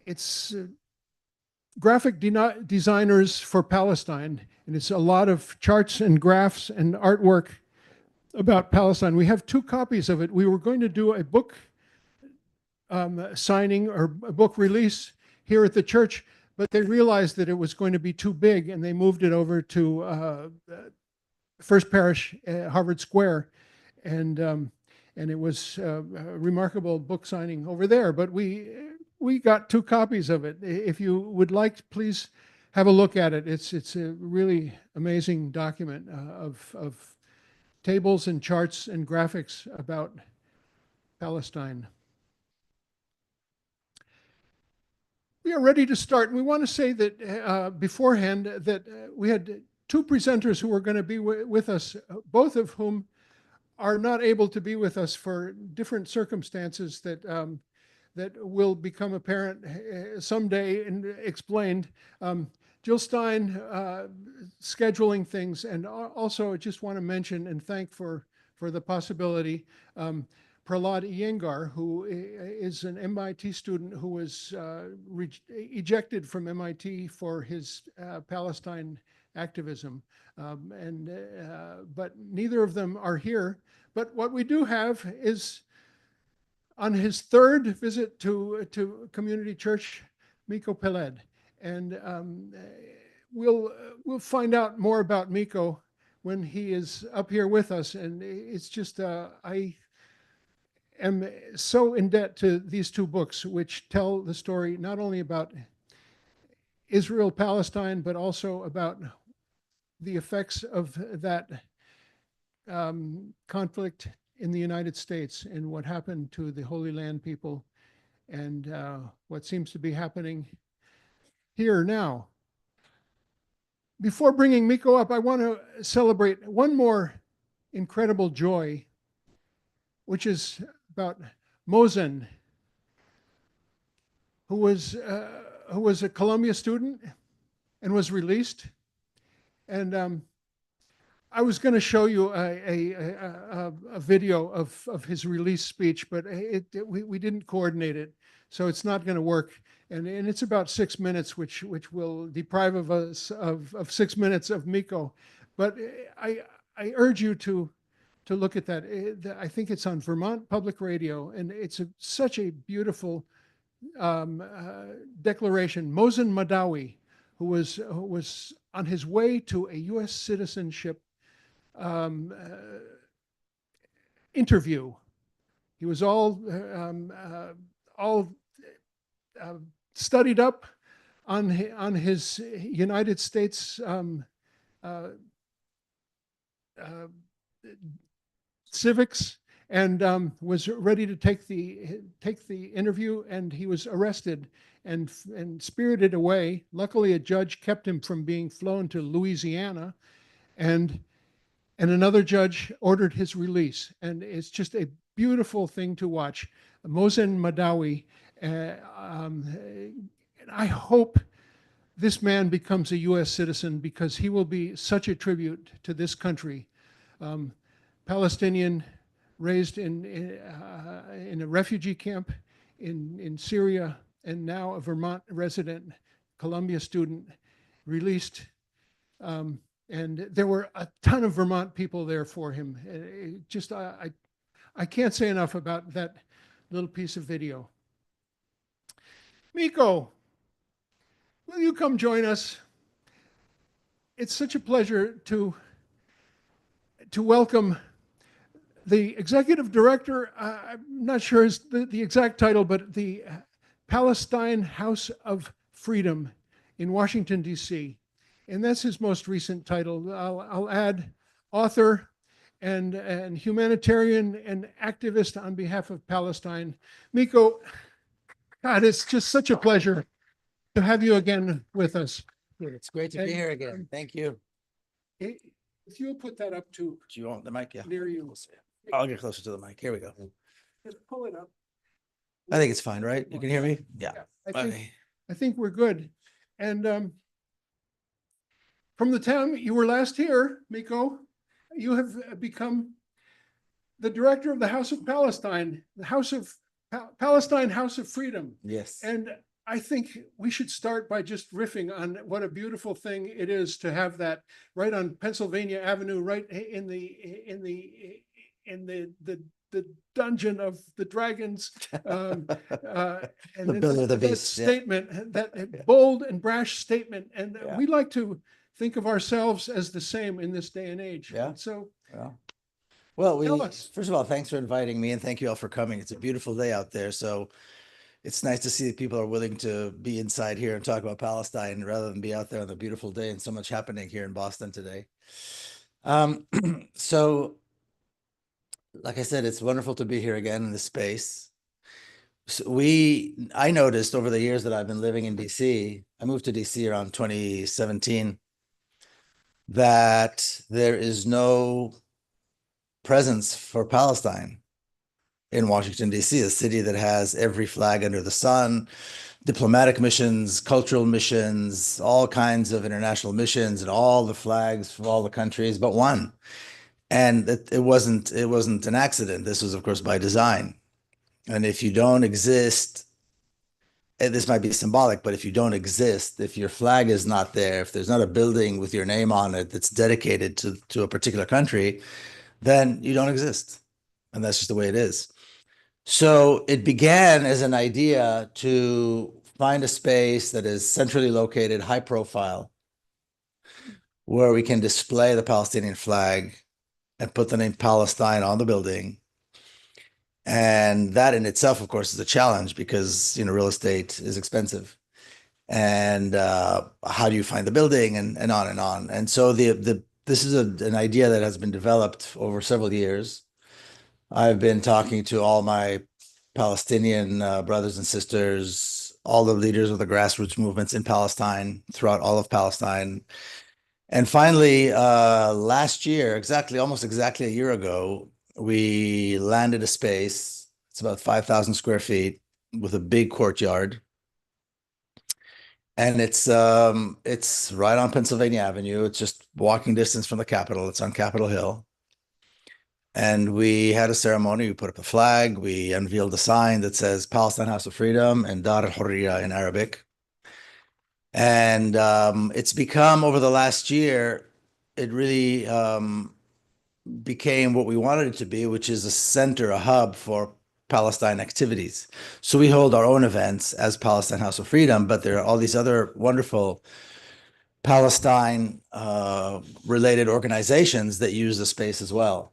it's graphic designers for Palestine, and it's a lot of charts and graphs and artwork about Palestine. We have 2 copies of it. We were going to do a book signing or a book release here at the church, but they realized that it was going to be too big, and they moved it over to First Parish, Harvard Square, and it was a remarkable book signing over there. But we got 2 copies of it. If you would like, please have a look at it. It's a really amazing document of tables and charts and graphics about Palestine. We are ready to start. We want to say that beforehand that we had 2 presenters who were going to be with us, both of whom are not able to be with us for different circumstances that that will become apparent someday and explained. Jill Stein scheduling things, and also I just want to mention and thank for the possibility Prahlad Iyengar, who is an MIT student who was ejected from MIT for his Palestine activism. But neither of them are here. But what we do have is, on his 3rd visit to Community Church, Miko Peled. And we'll find out more about Miko when he is up here with us. And it's just, I am so in debt to these 2 books, which tell the story not only about Israel, Palestine, but also about the effects of that conflict in the United States and what happened to the Holy Land people and what seems to be happening here now. Before bringing Miko up, I want to celebrate one more incredible joy, which is about Mosen, who was a Columbia student and was released. And I was going to show you a video of his release speech, but we didn't coordinate it, so it's not going to work. And it's about 6 minutes, which will deprive of us of 6 minutes of Miko. But I urge you to look at that. I think it's on Vermont Public Radio, and it's such a beautiful declaration. Mosen Madawi, who was on his way to a U.S. citizenship interview. He was all studied up on his United States civics, and was ready to take the interview, and he was arrested and spirited away. Luckily, a judge kept him from being flown to Louisiana, and another judge ordered his release. And it's just a beautiful thing to watch. Mosen Madawi, I hope this man becomes a U.S. citizen, because he will be such a tribute to this country. Palestinian, raised in a refugee camp in Syria, and now a Vermont resident, Columbia student, released. And there were a ton of Vermont people there for him. I can't say enough about that little piece of video. Miko, will you come join us? It's such a pleasure to welcome the executive director, I'm not sure is the exact title, but the Palestine House of Freedom in Washington, D.C. And that's his most recent title. I'll add author and humanitarian and activist on behalf of Palestine. Miko, God, it's just such a pleasure to have you again with us. It's great to be here again. Thank you. If you'll put that up to Do you want the mic? Yeah. near you. I'll get closer to the mic. Here we go. Just pull it up. I think it's fine, right? You can hear me? Yeah. I think we're good. And from the time you were last here, Miko, you have become the director of the House of Palestine, the Palestine House of Freedom. Yes. And I think we should start by just riffing on what a beautiful thing it is to have that right on Pennsylvania Avenue, right in the dungeon of the dragons. And The belly of the that beast. Yeah. statement, that bold and brash statement. And Yeah. we like to think of ourselves as the same in this day and age. Yeah. And so Well, tell us. first of all, thanks for inviting me and thank you all for coming. It's a beautiful day out there. So it's nice to see that people are willing to be inside here and talk about Palestine rather than be out there on a beautiful day and so much happening here in Boston today. So like I said, it's wonderful to be here again in this space. So I noticed over the years that I've been living in DC, I moved to DC around 2017, that there is no presence for Palestine in Washington, D.C., a city that has every flag under the sun, diplomatic missions, cultural missions, all kinds of international missions, and all the flags from all the countries but one. And it wasn't an accident. This was, of course, by design. And if you don't exist, and this might be symbolic, but if you don't exist, if your flag is not there, if there's not a building with your name on it that's dedicated to a particular country, then you don't exist. And that's just the way it is. So it began as an idea to find a space that is centrally located, high profile, where we can display the Palestinian flag and put the name Palestine on the building. And that in itself, of course, is a challenge because, real estate is expensive. And how do you find the building and on and on. And so this is an idea that has been developed over several years. I've been talking to all my Palestinian brothers and sisters, all the leaders of the grassroots movements in Palestine, throughout all of Palestine. And finally, last year, almost exactly a year ago, we landed a space. It's about 5,000 square feet with a big courtyard. And it's right on Pennsylvania Avenue. It's just walking distance from the Capitol. It's on Capitol Hill. And we had a ceremony. We put up a flag. We unveiled a sign that says Palestine House of Freedom and Dar al-Hurriya in Arabic. And it's become, over the last year, it really became what we wanted it to be, which is a center, a hub for Palestine activities. So we hold our own events as Palestine House of Freedom, but there are all these other wonderful Palestine related organizations that use the space as well.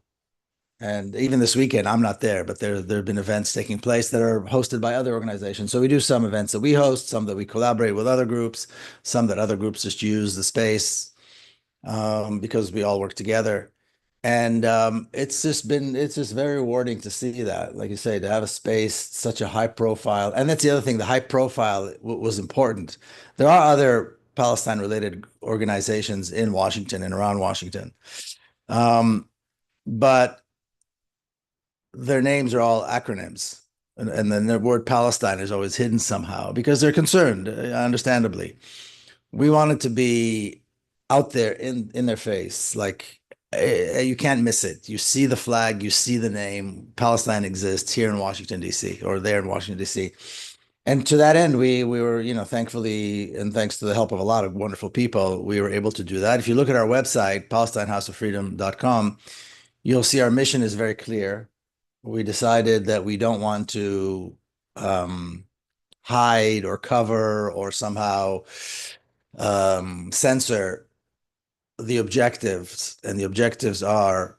And even this weekend, I'm not there, but there have been events taking place that are hosted by other organizations. So we do some events that we host, some that we collaborate with other groups, some that other groups just use the space because we all work together. And it's just very rewarding to see that, like you say, to have a space, such a high profile. And that's the other thing, the high profile was important. There are other Palestine related organizations in Washington and around Washington. But their names are all acronyms. And then the word Palestine is always hidden somehow because they're concerned, understandably. We want it to be out there in their face, like you can't miss it. You see the flag, you see the name. Palestine exists here in Washington, D.C., or there in Washington, D.C. And to that end, we were, thankfully, and thanks to the help of a lot of wonderful people, we were able to do that. If you look at our website, PalestineHouseOfFreedom.com, you'll see our mission is very clear. We decided that we don't want to hide or cover or somehow censor the objectives. And the objectives are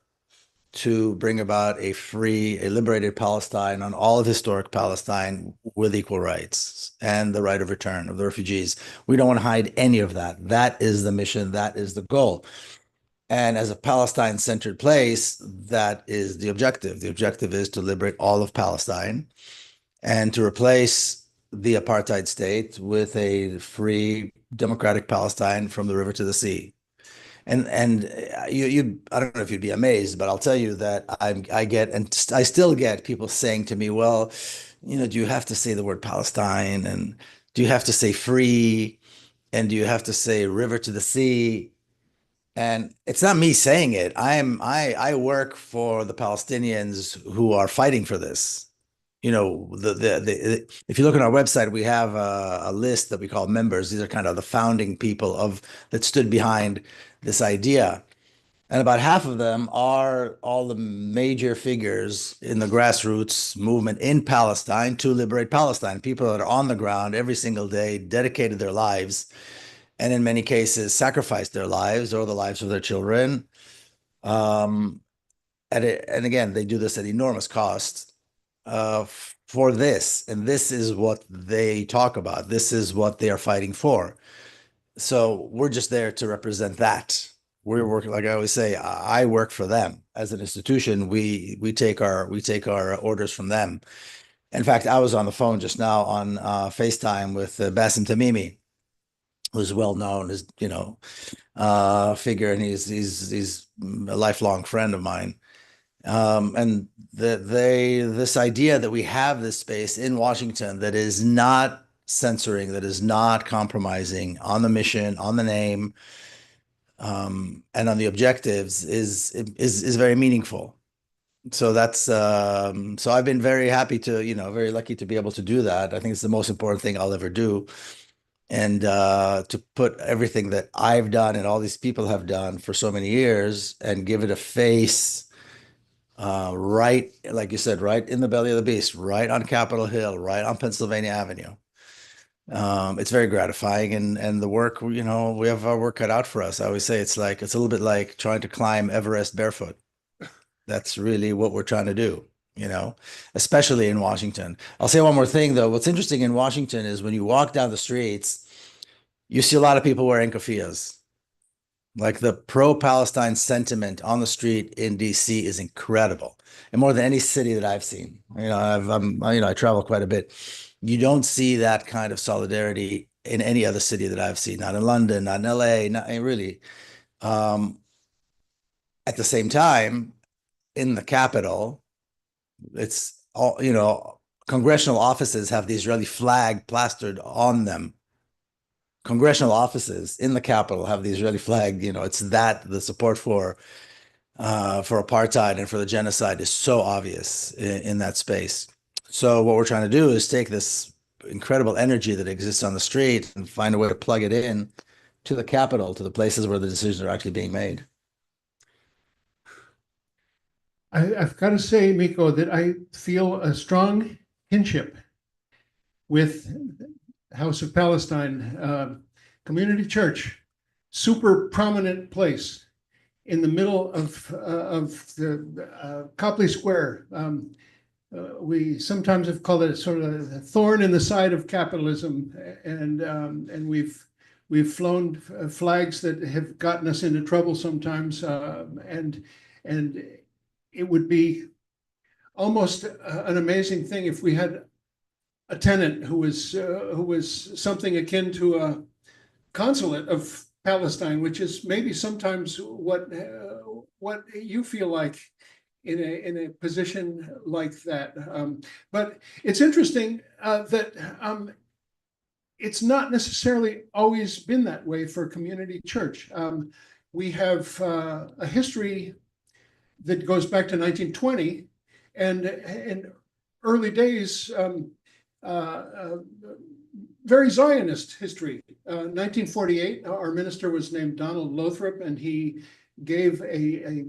to bring about a free, a liberated Palestine on all of historic Palestine with equal rights and the right of return of the refugees. We don't want to hide any of that. That is the mission. That is the goal. And as a Palestine-centered place, that is the objective. The objective is to liberate all of Palestine and to replace the apartheid state with a free, democratic Palestine from the river to the sea. And I don't know if you'd be amazed, but I'll tell you that I still get people saying to me, well, do you have to say the word Palestine? And do you have to say free? And do you have to say river to the sea? And it's not me saying it. I work for the Palestinians who are fighting for this. you know, if you look at our website, we have a list that we call members. These are kind of the founding people that stood behind this idea. And about half of them are all the major figures in the grassroots movement in Palestine to liberate Palestine. People that are on the ground every single day, dedicated their lives, and in many cases sacrificed their lives or the lives of their children. Um, and again, they do this at enormous cost for this. And this is what they talk about. This is what they are fighting for. So we're just there to represent that. We're working, like I always say, I work for them as an institution. We take our orders from them. In fact, I was on the phone just now on FaceTime with Bassem Tamimi, who's well known as figure, and he's a lifelong friend of mine. And this idea that we have this space in Washington that is not censoring, that is not compromising on the mission, on the name, and on the objectives is very meaningful. So so I've been very happy to, very lucky to be able to do that. I think it's the most important thing I'll ever do. And to put everything that I've done and all these people have done for so many years and give it a face, right, like you said, right in the belly of the beast, right on Capitol Hill, right on Pennsylvania Avenue. It's very gratifying, and the work, we have our work cut out for us. I always say it's a little bit like trying to climb Everest barefoot. That's really what we're trying to do, especially in Washington. I'll say one more thing though. What's interesting in Washington is when you walk down the streets, you see a lot of people wearing keffiyehs. Like the pro-Palestine sentiment on the street in DC is incredible, and more than any city that I've seen. I travel quite a bit. You don't see that kind of solidarity in any other city that I've seen. Not in London, not in LA, not really. Um, at the same time, in the Capitol, it's all congressional offices have the Israeli flag plastered on them. Congressional offices in the Capitol have the Israeli flag. It's that the support for apartheid and for the genocide is so obvious in that space. So what we're trying to do is take this incredible energy that exists on the street and find a way to plug it in to the Capitol, to the places where the decisions are actually being made. I've got to say, Miko, that I feel a strong kinship with House of Palestine, community church, super prominent place in the middle of the Copley Square. We sometimes have called it sort of a thorn in the side of capitalism, and we've flown flags that have gotten us into trouble sometimes, and it would be almost an amazing thing if we had a tenant who was something akin to a consulate of Palestine, which is maybe sometimes what you feel like in a position like that. But it's interesting that it's not necessarily always been that way for community church. We have a history that goes back to 1920, and in early days, very Zionist history. 1948, our minister was named Donald Lothrop, and he gave a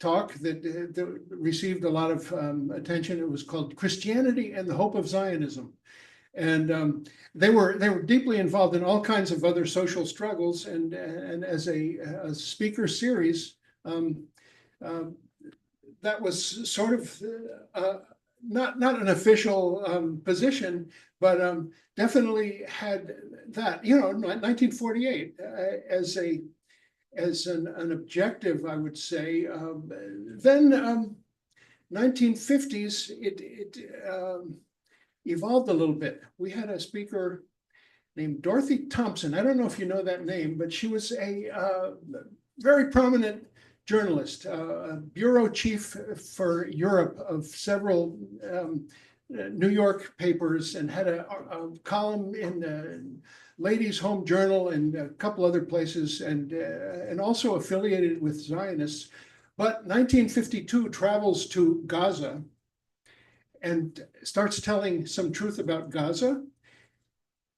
talk that received a lot of attention. It was called "Christianity and the Hope of Zionism," and they were deeply involved in all kinds of other social struggles. And as a speaker series, that was sort of not an official position, but definitely had that, 1948 as an objective, I would say. Then 1950s, it evolved a little bit. We had a speaker named Dorothy Thompson. I don't know if you know that name, but she was a very prominent journalist, bureau chief for Europe of several New York papers, and had a column in the Ladies' Home Journal and a couple other places, and also affiliated with Zionists. But 1952 travels to Gaza and starts telling some truth about Gaza,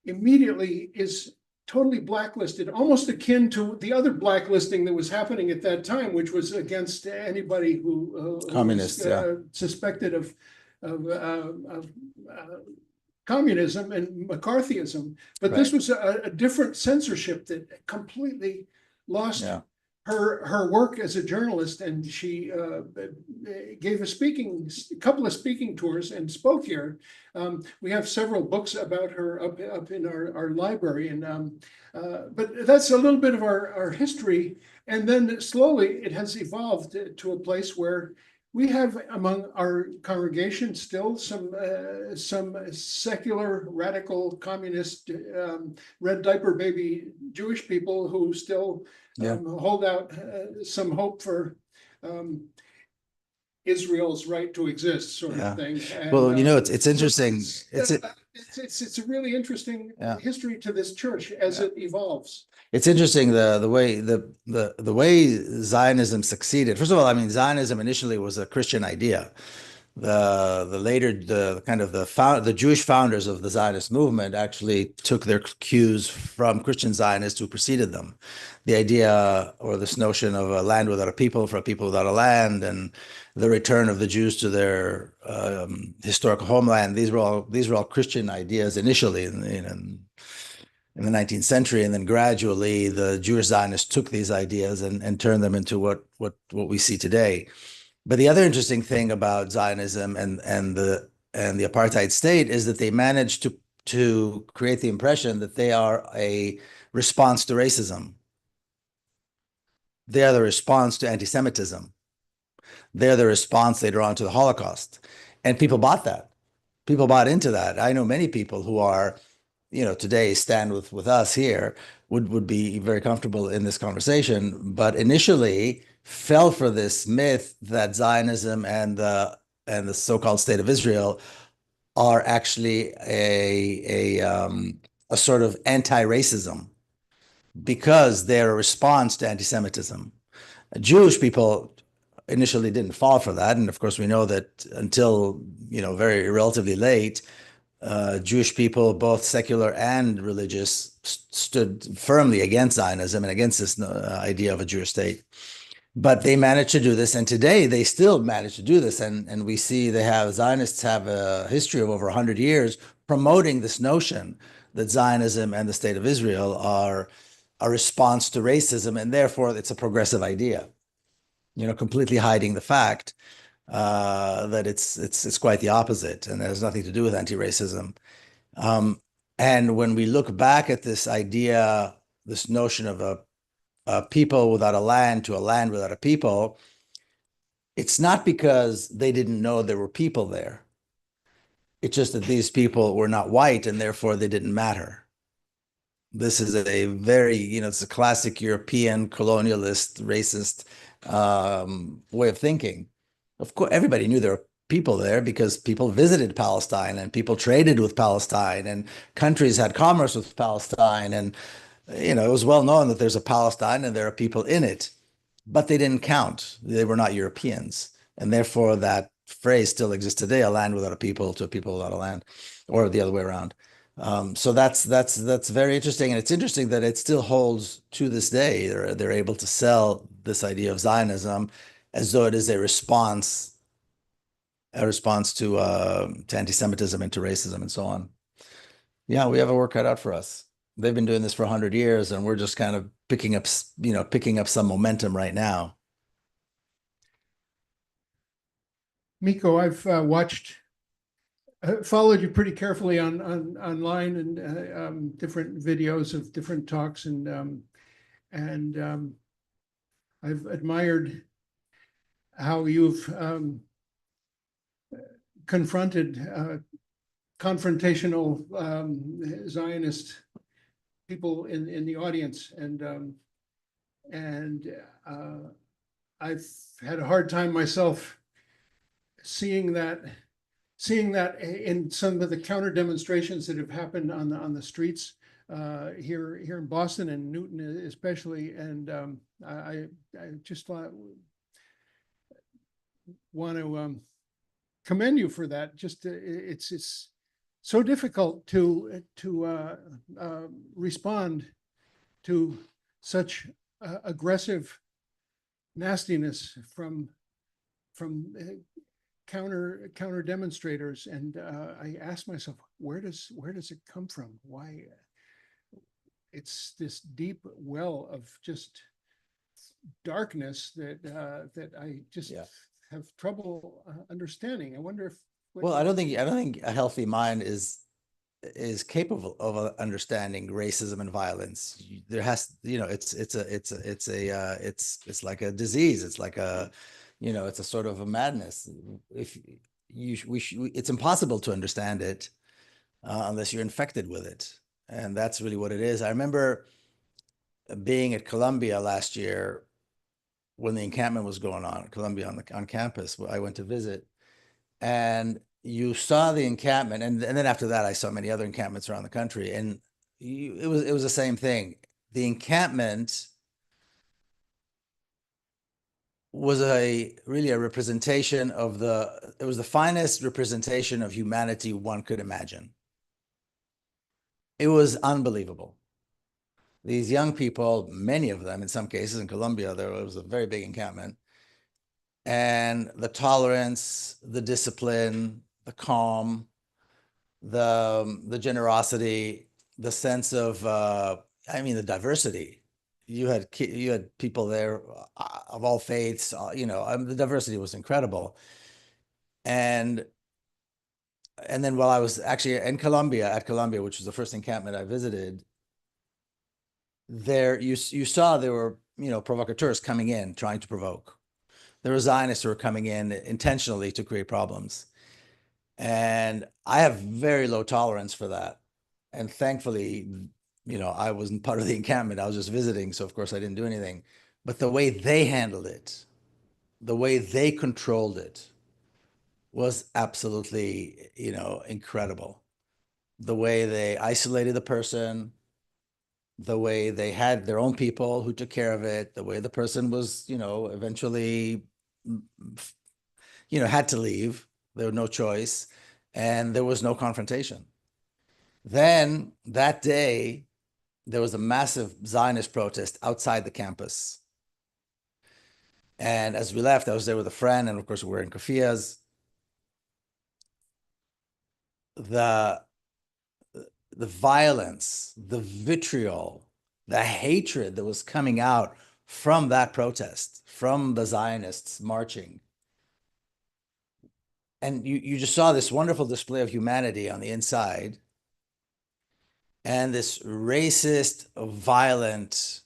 immediately is totally blacklisted, almost akin to the other blacklisting that was happening at that time, which was against anybody who Communists, was yeah. suspected of communism and McCarthyism. But this Right. was a different censorship that completely lost Yeah. her work as a journalist, and she gave a couple of speaking tours and spoke here. We have several books about her up in our library, and but that's a little bit of our history. And then slowly it has evolved to a place where we have among our congregation still some secular, radical, communist, red diaper baby Jewish people who still Yeah. hold out some hope for Israel's right to exist, sort Yeah. of thing. And, Well, it's interesting. it's a really interesting Yeah. history to this church as it evolves. It's interesting the way Zionism succeeded. First of all, I mean, Zionism initially was a Christian idea. The Jewish founders of the Zionist movement actually took their cues from Christian Zionists who preceded them. The idea or this notion of a land without a people for a people without a land, and the return of the Jews to their historical homeland. These were all Christian ideas initially in the 19th century, and then gradually the Jewish Zionists took these ideas and turned them into what we see today. But the other interesting thing about Zionism and the apartheid state is that they managed to create the impression that they are a response to racism. They are the response to anti-Semitism. They're the response later on to the Holocaust. And people bought that. People bought into that. I know many people who are, today stand with us here, would be very comfortable in this conversation, but initially fell for this myth that Zionism and the so-called state of Israel are actually a sort of anti-racism because they're a response to anti-Semitism. Jewish people initially didn't fall for that, and of course we know that until very relatively late, Jewish people, both secular and religious, stood firmly against Zionism and against this idea of a Jewish state. But they managed to do this, and today they still manage to do this. And we see Zionists have a history of over 100 years promoting this notion that Zionism and the state of Israel are a response to racism, and therefore it's a progressive idea. Completely hiding the fact that it's quite the opposite, and it has nothing to do with anti-racism. And when we look back at this idea, this notion of a people without a land to a land without a people, it's not because they didn't know there were people there. It's just that these people were not white and therefore they didn't matter. This is a very, it's a classic European colonialist, racist way of thinking. Of course, everybody knew there were people there because people visited Palestine and people traded with Palestine and countries had commerce with Palestine. And, it was well known that there's a Palestine and there are people in it, but they didn't count. They were not Europeans. And therefore that phrase still exists today, a land without a people to a people without a land, or the other way around. So that's very interesting, and it's interesting that it still holds to this day. They're able to sell this idea of Zionism as though it is a response to anti-Semitism and to racism and so on. Yeah, we have a work cut out for us. They've been doing this for 100 years, and we're just kind of picking up some momentum right now. Miko, I've followed you pretty carefully online and different videos of different talks, and I've admired how you've confronted confrontational Zionist people in the audience, and I've had a hard time myself seeing that in some of the counter demonstrations that have happened on the streets here in Boston and Newton especially, and I just want to commend you for that. Just it's so difficult to respond to such aggressive nastiness from counter demonstrators, and I asked myself, where does it come from? Why? It's this deep well of just darkness that I just have trouble understanding. I wonder if Well, I don't think a healthy mind is capable of understanding racism and violence. There has, it's like a disease. It's like it's a sort of a madness. If it's impossible to understand it unless you're infected with it, and that's really what it is. I remember being at Columbia last year when the encampment was going on at Columbia on campus. I went to visit, and you saw the encampment, and then after that, I saw many other encampments around the country, and it was the same thing. The encampment was really a representation of it was the finest representation of humanity one could imagine. It was unbelievable. These young people, many of them, in some cases in Colombia, there was a very big encampment, and the tolerance, the discipline, the calm, the generosity, the sense of, the diversity. You had people there of all faiths. The diversity was incredible. And then while I was actually at Columbia, which was the first encampment I visited, there you saw there were provocateurs coming in trying to provoke. There were Zionists who were coming in intentionally to create problems. And I have very low tolerance for that. And thankfully, I wasn't part of the encampment. I was just visiting. So of course I didn't do anything. But the way they handled it, the way they controlled it was absolutely, incredible. The way they isolated the person, the way they had their own people who took care of it, the way the person was, eventually, had to leave. There was no choice, and there was no confrontation. Then that day, there was a massive Zionist protest outside the campus. And as we left, I was there with a friend, and of course, we're in keffiyehs. The violence, the vitriol, the hatred that was coming out from that protest, from the Zionists marching. And you just saw this wonderful display of humanity on the inside, and this racist, violent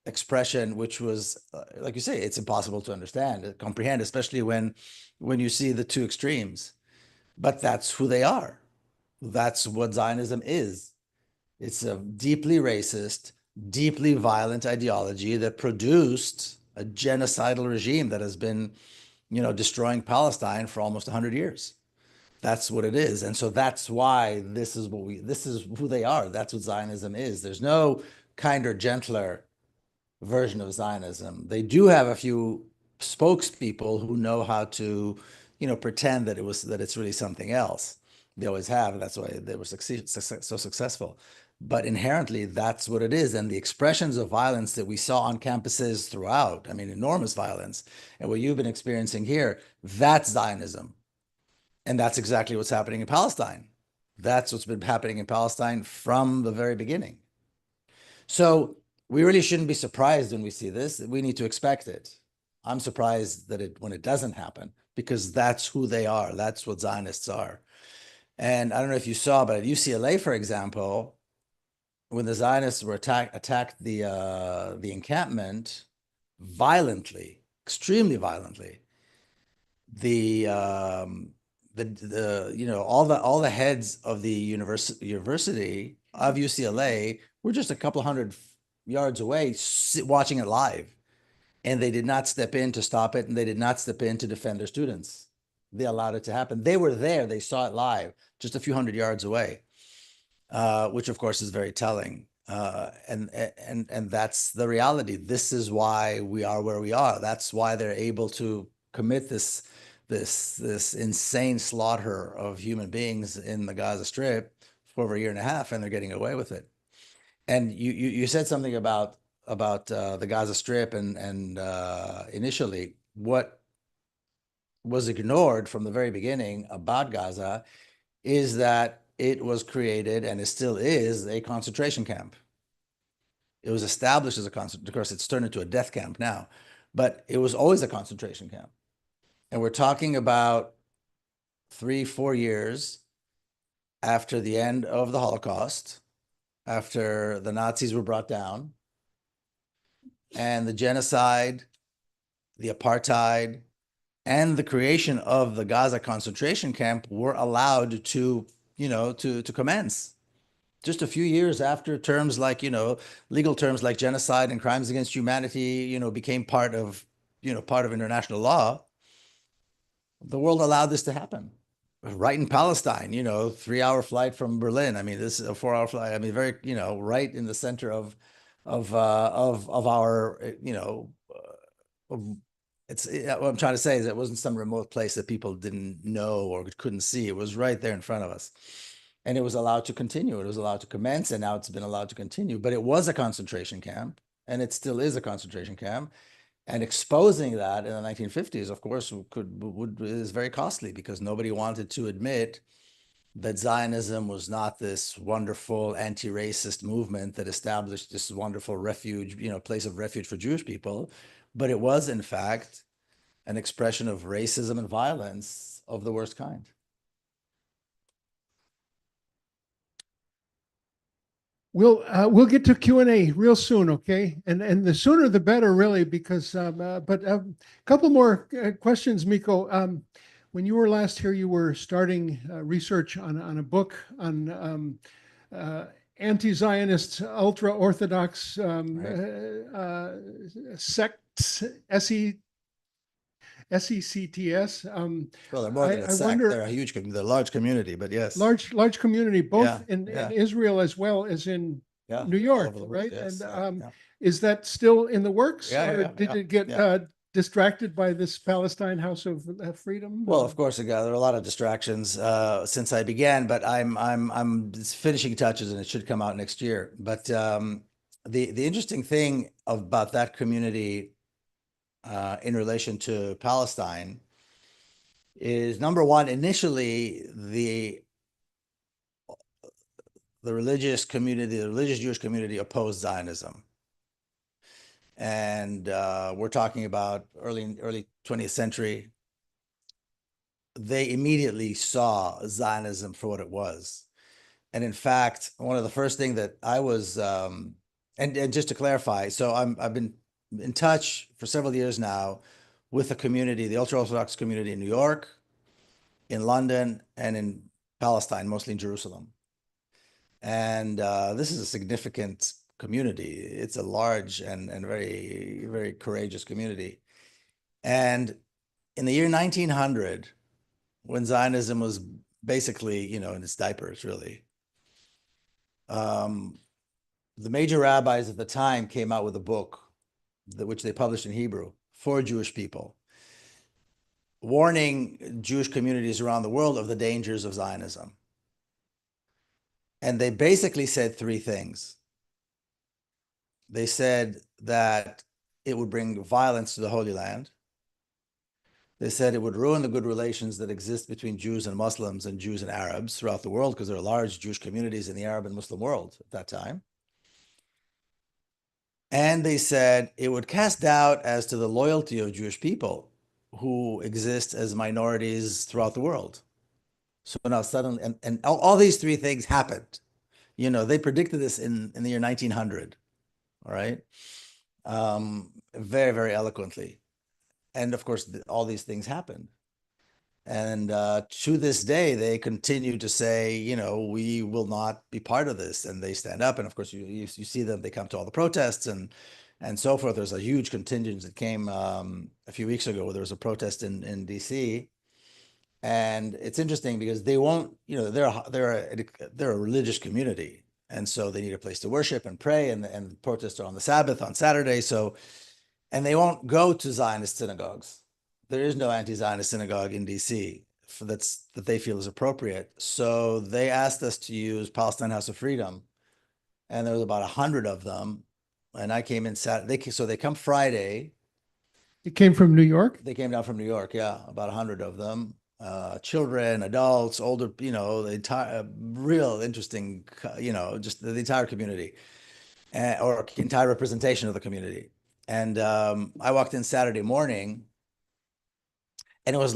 expression, which was, like you say, it's impossible to understand, comprehend, especially when you see the two extremes. But that's who they are. That's what Zionism is. It's a deeply racist, deeply violent ideology that produced a genocidal regime that has been, destroying Palestine for almost 100 years. That's what it is. And so that's why this is who they are. That's what Zionism is. There's no kinder, gentler version of Zionism. They do have a few spokespeople who know how to, pretend that it's really something else. They always have. That's why they were so successful. But inherently, that's what it is. And the expressions of violence that we saw on campuses throughout, enormous violence, and what you've been experiencing here, that's Zionism. And that's exactly what's happening in Palestine. That's what's been happening in Palestine from the very beginning. So we really shouldn't be surprised when we see this. We need to expect it. I'm surprised that when it doesn't happen, because that's who they are. That's what Zionists are. And I don't know if you saw, but at UCLA, for example, when the Zionists were attacked the encampment violently, extremely violently, all the heads of the university of UCLA were just a couple hundred yards away, watching it live, and they did not step in to stop it, and they did not step in to defend their students. They allowed it to happen. They were there. They saw it live, just a few hundred yards away, which of course is very telling. And that's the reality. This is why we are where we are. That's why they're able to commit this this insane slaughter of human beings in the Gaza Strip for over a year and a half, and they're getting away with it. And you said something about the Gaza Strip, and initially what was ignored from the very beginning about Gaza is that it was created, and it still is, a concentration camp. It was established as a concentration. Of course, it's turned into a death camp now, but it was always a concentration camp. And we're talking about 3-4 years after the end of the Holocaust, after the Nazis were brought down, and the genocide, the apartheid, and the creation of the Gaza concentration camp were allowed to, to commence. Just a few years after terms like, legal terms like genocide and crimes against humanity, became part of international law, the world allowed this to happen. Right in Palestine, 3-hour flight from Berlin. I mean, this is a 4-hour flight. I mean, very, right in the center of our, what I'm trying to say is it wasn't some remote place that people didn't know or couldn't see. It was right there in front of us. And it was allowed to continue. It was allowed to commence, and now it's been allowed to continue. But it was a concentration camp, and it still is a concentration camp. And exposing that in the 1950s, of course, is very costly, because nobody wanted to admit that Zionism was not this wonderful anti-racist movement that established this wonderful refuge, place of refuge for Jewish people, but it was, in fact, an expression of racism and violence of the worst kind. We'll get to Q&A real soon, okay? And the sooner the better, really, because but a couple more questions, Miko. When you were last here, you were starting research on a book on anti-Zionist, ultra-Orthodox sects, SECTS. Well, they're more than a sect. wonder, they're they're a large community, but yes. Large community, both Yeah, in yeah. Israel as well as in Yeah, New all York, over the world, right? yes, And yeah. is that still in the works, Yeah, or yeah, did yeah, it get yeah. distracted by this Palestine House of Freedom? Well, of course, there are a lot of distractions since I began, but I'm finishing touches, and it should come out next year. But the interesting thing about that community in relation to Palestine is, number one, initially the religious community, the religious Jewish community, opposed Zionism. And we're talking about early 20th century. They immediately saw Zionism for what it was. And in fact, one of the first things that I was, and just to clarify, so I've been in touch for several years now with the community, the Ultra-Orthodox community in New York, in London, and in Palestine, mostly in Jerusalem. And this is a significant community. It's a large and very, very courageous community. And in the year 1900, when Zionism was basically, in its diapers, really, the major rabbis at the time came out with a book, which they published in Hebrew, for Jewish people, warning Jewish communities around the world of the dangers of Zionism. And they basically said three things. They said that it would bring violence to the Holy Land. They said it would ruin the good relations that exist between Jews and Muslims and Jews and Arabs throughout the world, because there are large Jewish communities in the Arab and Muslim world at that time. And they said it would cast doubt as to the loyalty of Jewish people who exist as minorities throughout the world. So now suddenly, and all these three things happened. They predicted this in the year 1900, all right? Very, very eloquently. And of course, all these things happened. And to this day, they continue to say, we will not be part of this. And they stand up. And of course, you see them, they come to all the protests and so forth. There's a huge contingent that came a few weeks ago. There was a protest in DC. And it's interesting because they won't, they're a religious community. And so they need a place to worship and pray, and protests are on the Sabbath, on Saturday. So, and they won't go to Zionist synagogues. there is no anti-Zionist synagogue in DC that they feel is appropriate. So they asked us to use Palestine House of Freedom, and there was about 100 of them. And I came in Saturday. So they come Friday. It came from New York? They came down from New York. Yeah, about 100 of them. Children, adults, older, the entire real interesting, just the entire community, or entire representation of the community. And I walked in Saturday morning, and it was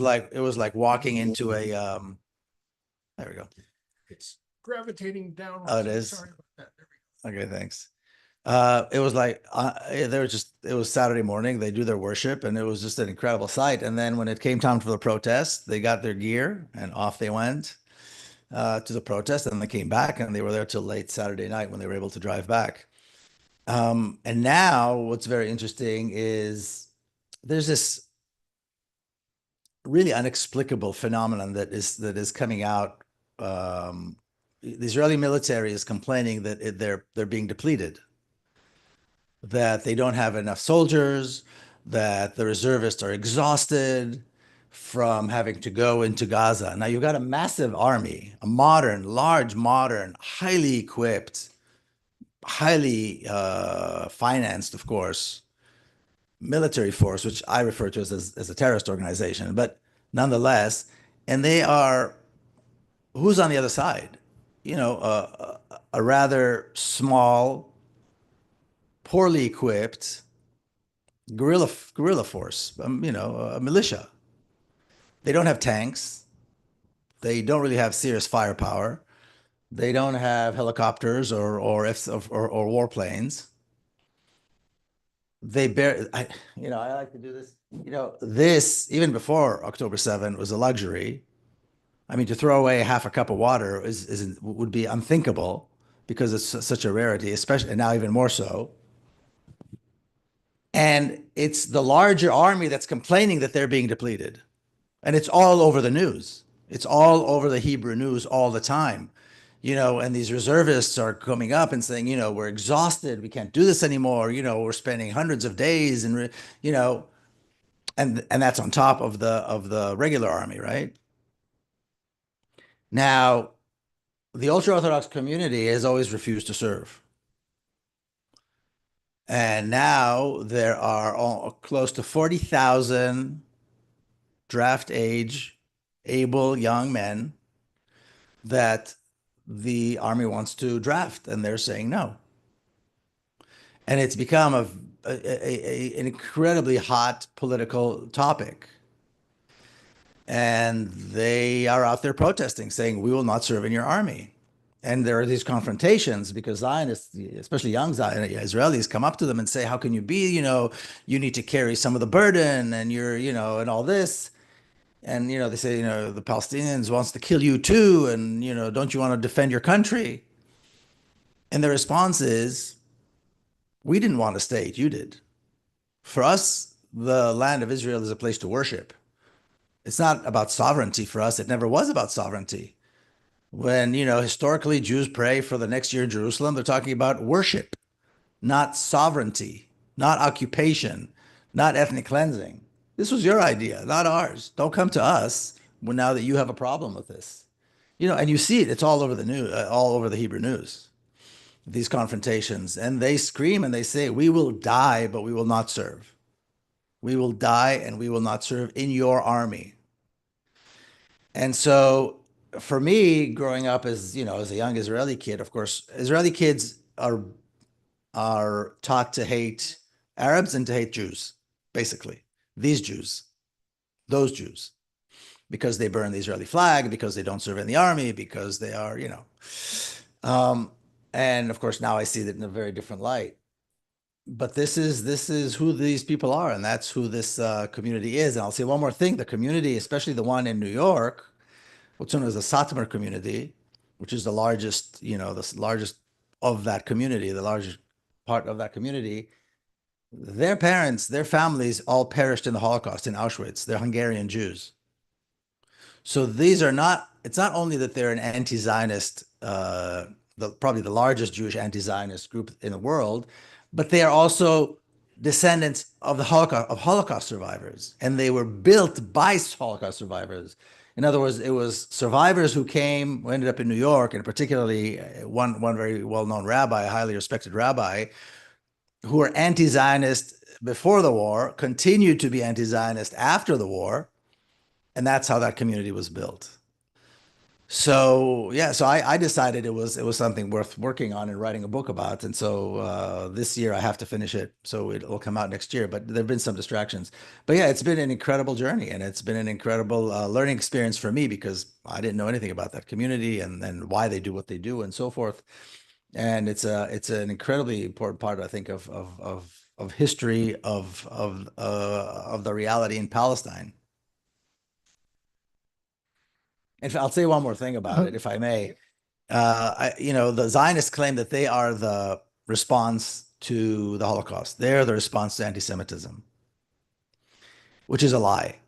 like walking into a there we go. It's gravitating down. Oh, it is? Sorry about that. There we go. Okay, thanks. It was like it was Saturday morning. They do their worship, and it was just an incredible sight. And then when it came time for the protest, they got their gear and off they went to the protest. And they came back, and they were there till late Saturday night when they were able to drive back. And now what's very interesting is there's this really inexplicable phenomenon that is coming out. The Israeli military is complaining that they're being depleted, that they don't have enough soldiers, that the reservists are exhausted from having to go into Gaza. Now you've got a massive army, a modern, large, modern, highly equipped, highly financed, of course, military force, which I refer to as a terrorist organization, but nonetheless, and they are, who's on the other side? A rather small, poorly equipped guerrilla force, a militia. They don't have tanks. They don't really have serious firepower. They don't have helicopters or warplanes. I like to do this. This, even before October 7, was a luxury. I mean, to throw away half a cup of water would be unthinkable because it's such a rarity, especially, and now even more so. And it's the larger army that's complaining that they're being depleted. And it's all over the news. It's all over the Hebrew news all the time. And these reservists are coming up and saying, we're exhausted. We can't do this anymore. We're spending hundreds of days and that's on top of the regular army, right? Now, the ultra-Orthodox community has always refused to serve. And now there are close to 40,000 draft age, able young men that the army wants to draft, and they're saying no. And it's become an incredibly hot political topic. And they are out there protesting, saying, we will not serve in your army. And there are these confrontations because Zionists, especially young Israelis, come up to them and say, how can you be, you need to carry some of the burden and you're, and all this. And, they say, the Palestinians wants to kill you too. And, don't you want to defend your country? And the response is, we didn't want a state, you did. For us, the land of Israel is a place to worship. It's not about sovereignty for us. It never was about sovereignty. When, historically Jews pray for the next year in Jerusalem, they're talking about worship, not sovereignty, not occupation, not ethnic cleansing. This was your idea, not ours. Don't come to us now that you have a problem with this. And you see it, it's all over the news, all over the Hebrew news, these confrontations. And they scream and they say, we will die, but we will not serve. We will die and we will not serve in your army. And so for me, growing up as a young Israeli kid, of course, Israeli kids are taught to hate Arabs and to hate Jews, basically. These Jews, those Jews, because they burn the Israeli flag, because they don't serve in the army, because they are, and of course now I see that in a very different light. But this is who these people are, and that's who this community is. And I'll say one more thing: the community, especially the one in New York, what's known as the Satmar community, which is the largest, the largest of that community, the largest part of that community, their parents, their families all perished in the Holocaust in Auschwitz. They're Hungarian Jews. So these are not, it's not only that they're an anti-Zionist, probably the largest Jewish anti-Zionist group in the world, but they are also descendants of the Holocaust survivors, and they were built by Holocaust survivors. In other words, it was survivors who came, who ended up in New York, and particularly one very well-known rabbi, a highly respected rabbi, who were anti-Zionist before the war, continued to be anti-Zionist after the war, and that's how that community was built. So yeah, so I decided it was something worth working on and writing a book about, and so this year I have to finish it, so it'll come out next year. But there've been some distractions. But yeah, it's been an incredible journey, and it's been an incredible learning experience for me because I didn't know anything about that community and why they do what they do and so forth. And it's an incredibly important part, I think, of history of the reality in Palestine. And I'll say one more thing about it, if I may. The Zionists claim that they are the response to the Holocaust. They're the response to anti-Semitism, which is a lie.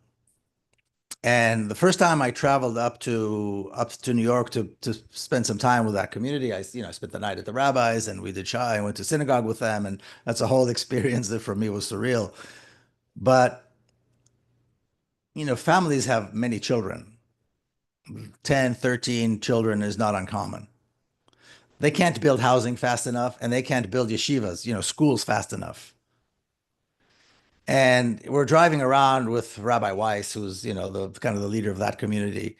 And the first time I traveled up to New York to spend some time with that community, I spent the night at the rabbis and we did Shai. I went to synagogue with them, and that's a whole experience that for me was surreal. But families have many children. 10, 13 children is not uncommon. They can't build housing fast enough, and they can't build yeshivas, schools fast enough. And we're driving around with Rabbi Weiss, who's, the kind of the leader of that community.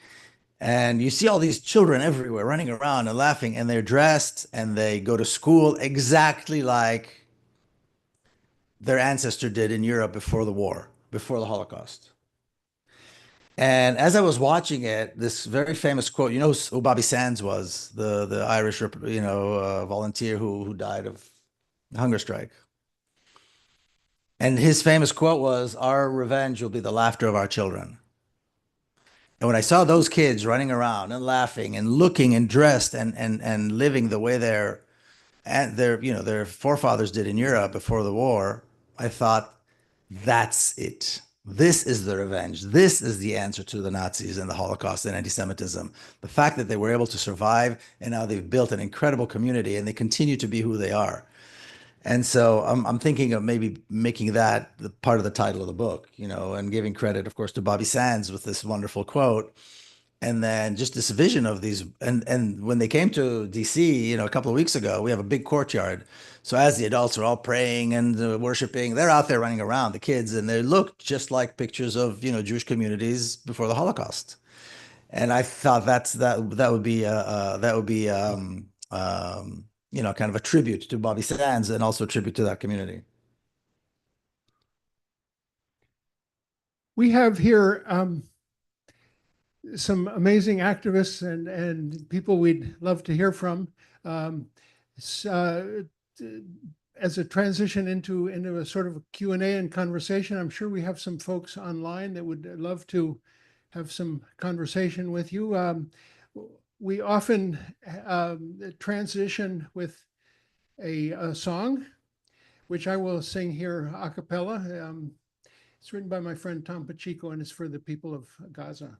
And you see all these children everywhere running around and laughing, and they're dressed and they go to school exactly like their ancestor did in Europe before the war, before the Holocaust. And as I was watching it, this very famous quote, who Bobby Sands was, the Irish, volunteer who died of hunger strike. And his famous quote was, "Our revenge will be the laughter of our children." And when I saw those kids running around and laughing and looking and dressed and living the way their forefathers did in Europe before the war, I thought, that's it. This is the revenge. This is the answer to the Nazis and the Holocaust and anti-Semitism. The fact that they were able to survive, and now they've built an incredible community and they continue to be who they are. And so I'm thinking of maybe making that the part of the title of the book, and giving credit, of course, to Bobby Sands with this wonderful quote. And then just this vision of these, and when they came to DC, a couple of weeks ago, we have a big courtyard. So as the adults are all praying and worshiping, they're out there running around, the kids, and they look just like pictures of, Jewish communities before the Holocaust. And I thought that would be kind of a tribute to Bobby Sands and also a tribute to that community. We have here some amazing activists and people we'd love to hear from. As a transition into a sort of a Q&A and conversation, I'm sure we have some folks online that would love to have some conversation with you. We often transition with a song, which I will sing here a cappella. It's written by my friend Tom Pacheco, and it's for the people of Gaza.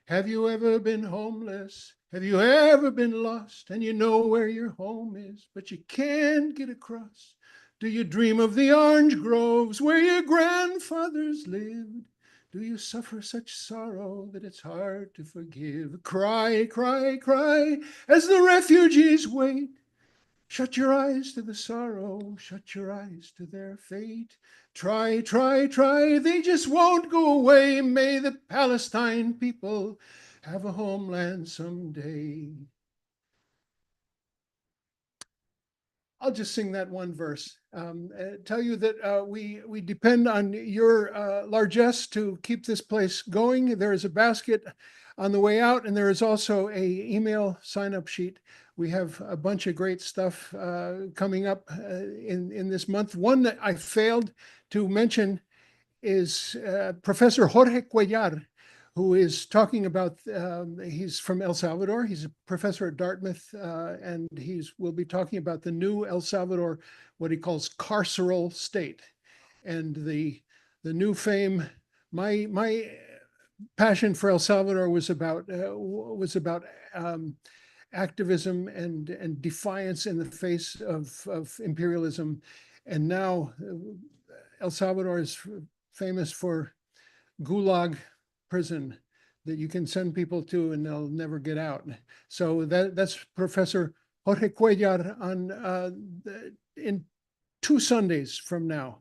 Have you ever been homeless? Have you ever been lost and you know where your home is, but you can't get across? Do you dream of the orange groves where your grandfathers lived? Do you suffer such sorrow that it's hard to forgive? Cry, cry, cry as the refugees wait. Shut your eyes to the sorrow, shut your eyes to their fate. Try, try, try, they just won't go away. May the Palestine people have a homeland someday. I'll just sing that one verse. Tell you that we depend on your largesse to keep this place going. There is a basket on the way out, and there is also a email sign-up sheet. We have a bunch of great stuff coming up in this month. One that I failed to mention is Professor Jorge Cuellar, who is talking about, he's from El Salvador. He's a professor at Dartmouth, and will be talking about the new El Salvador, what he calls carceral state. And the new fame, my passion for El Salvador was about activism and defiance in the face of imperialism. And now El Salvador is famous for Gulag prison that you can send people to and they'll never get out. So that's Professor Jorge Cuellar in 2 Sundays from now.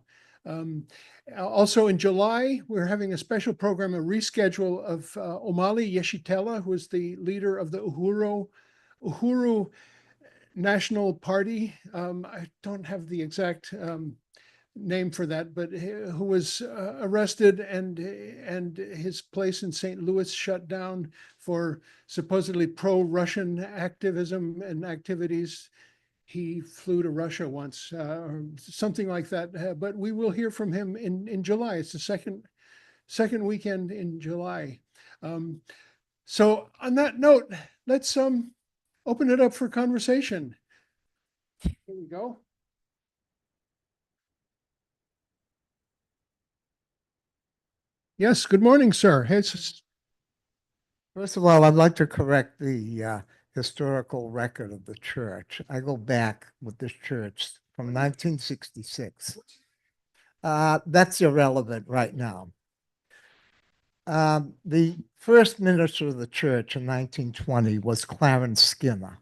Also in July, we're having a special program, a reschedule of Omali Yeshitela, who is the leader of the Uhuru National Party. I don't have the exact name for that, but who was arrested and his place in St. Louis shut down for supposedly pro-Russian activism and activities. He flew to Russia once, or something like that. But we will hear from him in July. It's the second weekend in July. So on that note, let's open it up for conversation. Here we go. Yes, good morning, sir. First of all, I'd like to correct the historical record of the church. I go back with this church from 1966. That's irrelevant right now. The first minister of the church in 1920 was Clarence Skinner.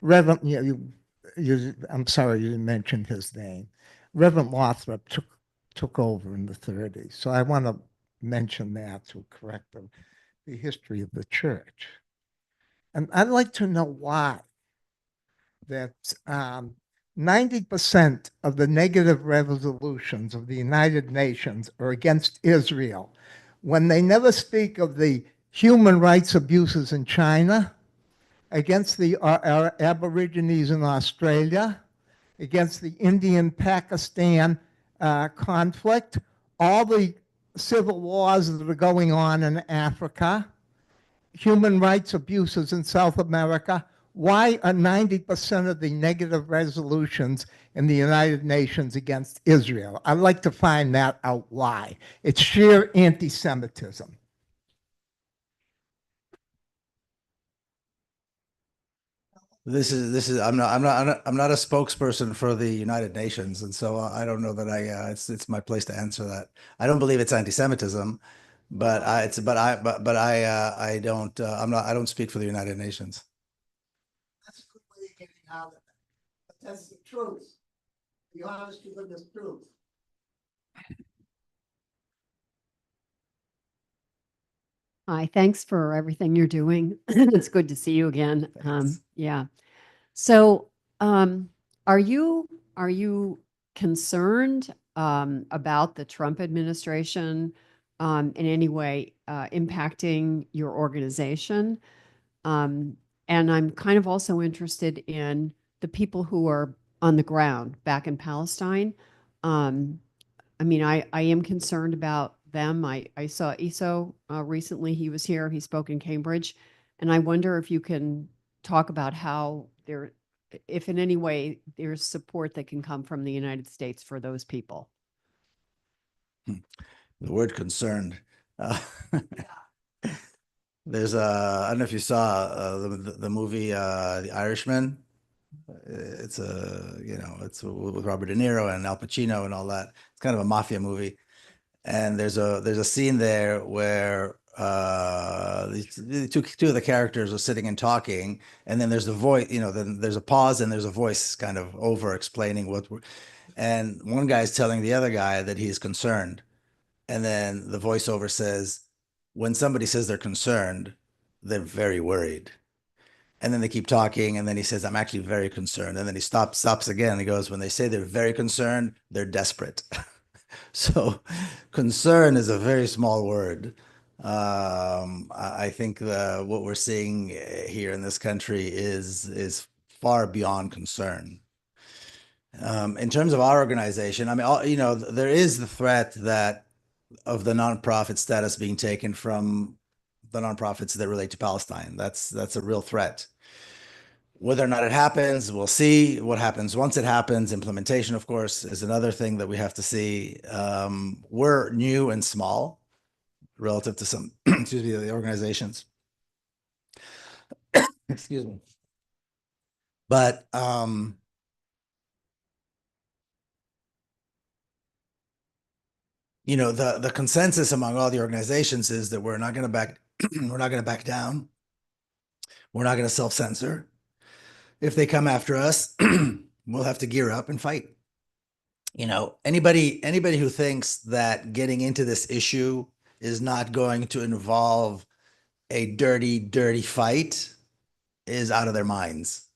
Reverend, I'm sorry you didn't mention his name. Reverend Lothrop took over in the 30s. So I want to mention that to correct the history of the church. And I'd like to know why that 90% of the negative resolutions of the United Nations are against Israel, when they never speak of the human rights abuses in China, against the Aborigines in Australia, against the Indian-Pakistan conflict, all the civil wars that are going on in Africa, human rights abuses in South America. Why are 90% of the negative resolutions in the United Nations against Israel? I'd like to find that out why. It's sheer anti-Semitism. I'm not a spokesperson for the United Nations, and so I don't know that it's my place to answer that. I don't believe it's anti-Semitism, but I don't speak for the United Nations. That's a good way of getting out of it. But that's the truth. The honest to goodness truth. Hi, thanks for everything you're doing. It's good to see you again. Thanks. Yeah. So, are you concerned about the Trump administration in any way impacting your organization? And I'm kind of also interested in the people who are on the ground back in Palestine. I mean, I am concerned about them. I saw Iso recently. He was here. He spoke in Cambridge. And I wonder if you can talk about how there, if in any way there's support that can come from the United States for those people. The word concerned. There's I don't know if you saw the movie The Irishman. It's it's with Robert De Niro and Al Pacino and all that. It's kind of a mafia movie. And there's a scene there where the two of the characters are sitting and talking, and then there's a voice, then there's a pause and there's a voice kind of over explaining and one guy's telling the other guy that he's concerned. And then the voiceover says, when somebody says they're concerned, they're very worried. And then they keep talking, and then he says, I'm actually very concerned. And then he stops again. And he goes, when they say they're very concerned, they're desperate. So concern is a very small word. I think what we're seeing here in this country is far beyond concern. In terms of our organization, I mean, there is the threat of the nonprofit status being taken from the nonprofits that relate to Palestine. That's a real threat. Whether or not it happens, we'll see what happens once it happens. Implementation, of course, is another thing that we have to see. We're new and small relative to some, excuse me, the organizations. Excuse me. But the consensus among all the organizations is that we're not going to back we're not going to back down. We're not going to self-censor. If they come after us, we'll have to gear up and fight. Anybody who thinks that getting into this issue is not going to involve a dirty fight is out of their minds.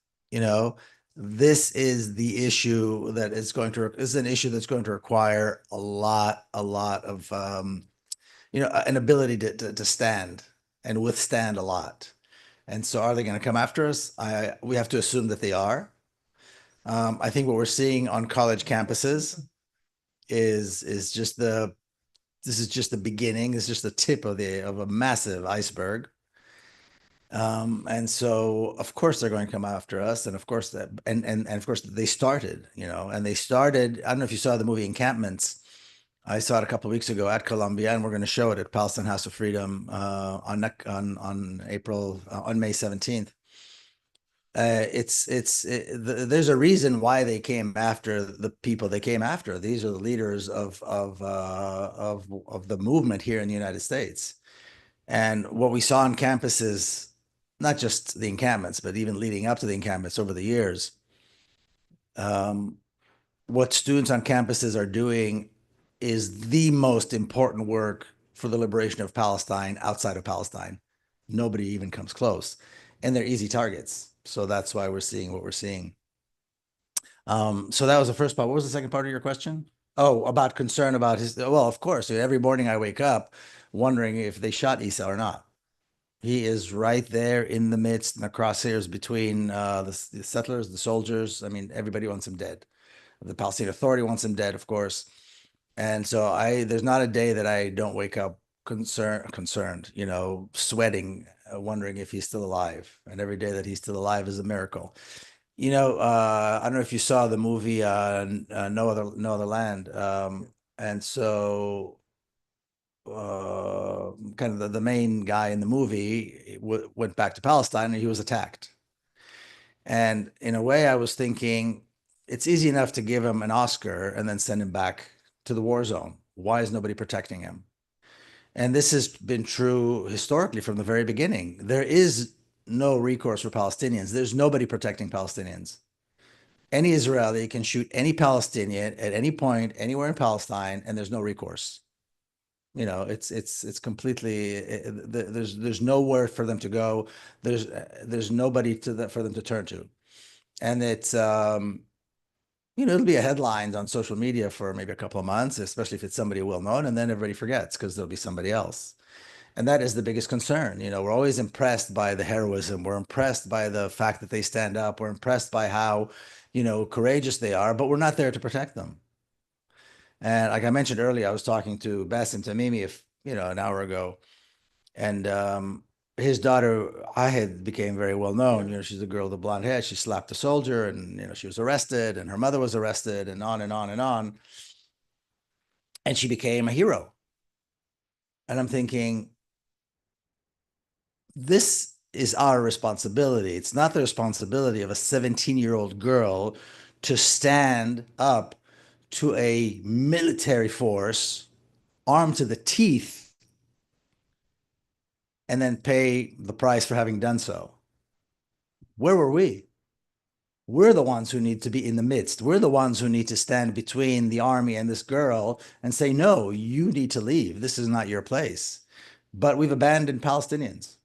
This is the issue that is an issue that's going to require a lot of an ability to stand and withstand a lot. And so are they going to come after us? We have to assume that they are. I think what we're seeing on college campuses is just the beginning. It's just the tip of a massive iceberg. And so of course they're going to come after us. And of course they started, and they started, I don't know if you saw the movie Encampments. I saw it a couple of weeks ago at Columbia, and we're going to show it at Palestine House of Freedom on May 17th. There's a reason why they came after the people they came after. These are the leaders of the movement here in the United States. And what we saw on campuses, not just the encampments, but even leading up to the encampments over the years, what students on campuses are doing is the most important work for the liberation of Palestine outside of Palestine. Nobody even comes close, and they're easy targets. So that's why we're seeing what we're seeing. So that was the first part. What was the second part of your question? Oh, about concern about well, of course, every morning I wake up wondering if they shot Isa or not. He is right there in the midst, in the crosshairs between the settlers, the soldiers. I mean, everybody wants him dead. The Palestinian Authority wants him dead, of course. And so there's not a day that I don't wake up concerned, sweating, wondering if he's still alive. And every day that he's still alive is a miracle. I don't know if you saw the movie No Other Land. And so kind of the main guy in the movie went back to Palestine, and he was attacked. And in a way, I was thinking, it's easy enough to give him an Oscar and then send him back to the war zone. Why is nobody protecting him? And this has been true historically from the very beginning. There is no recourse for Palestinians. There's nobody protecting Palestinians. Any Israeli can shoot any Palestinian at any point, anywhere in Palestine, and there's no recourse. It's completely, there's nowhere for them to go. There's nobody for them to turn to. And it's, it'll be a headlines on social media for maybe a couple of months, especially if it's somebody well known, and then everybody forgets because there'll be somebody else. And that is the biggest concern. We're always impressed by the heroism. We're impressed by the fact that they stand up. We're impressed by how, courageous they are, but we're not there to protect them. And like I mentioned earlier, I was talking to Bassem Tamimi, an hour ago, and his daughter, Ahed, became very well known. She's a girl with a blonde hair. She slapped a soldier, and she was arrested, and her mother was arrested, and on and on and on. And she became a hero. And I'm thinking, this is our responsibility. It's not the responsibility of a 17-year-old girl to stand up to a military force armed to the teeth and then pay the price for having done so. Where were we? We're the ones who need to be in the midst. We're the ones who need to stand between the army and this girl and say, no, you need to leave. This is not your place. But we've abandoned Palestinians.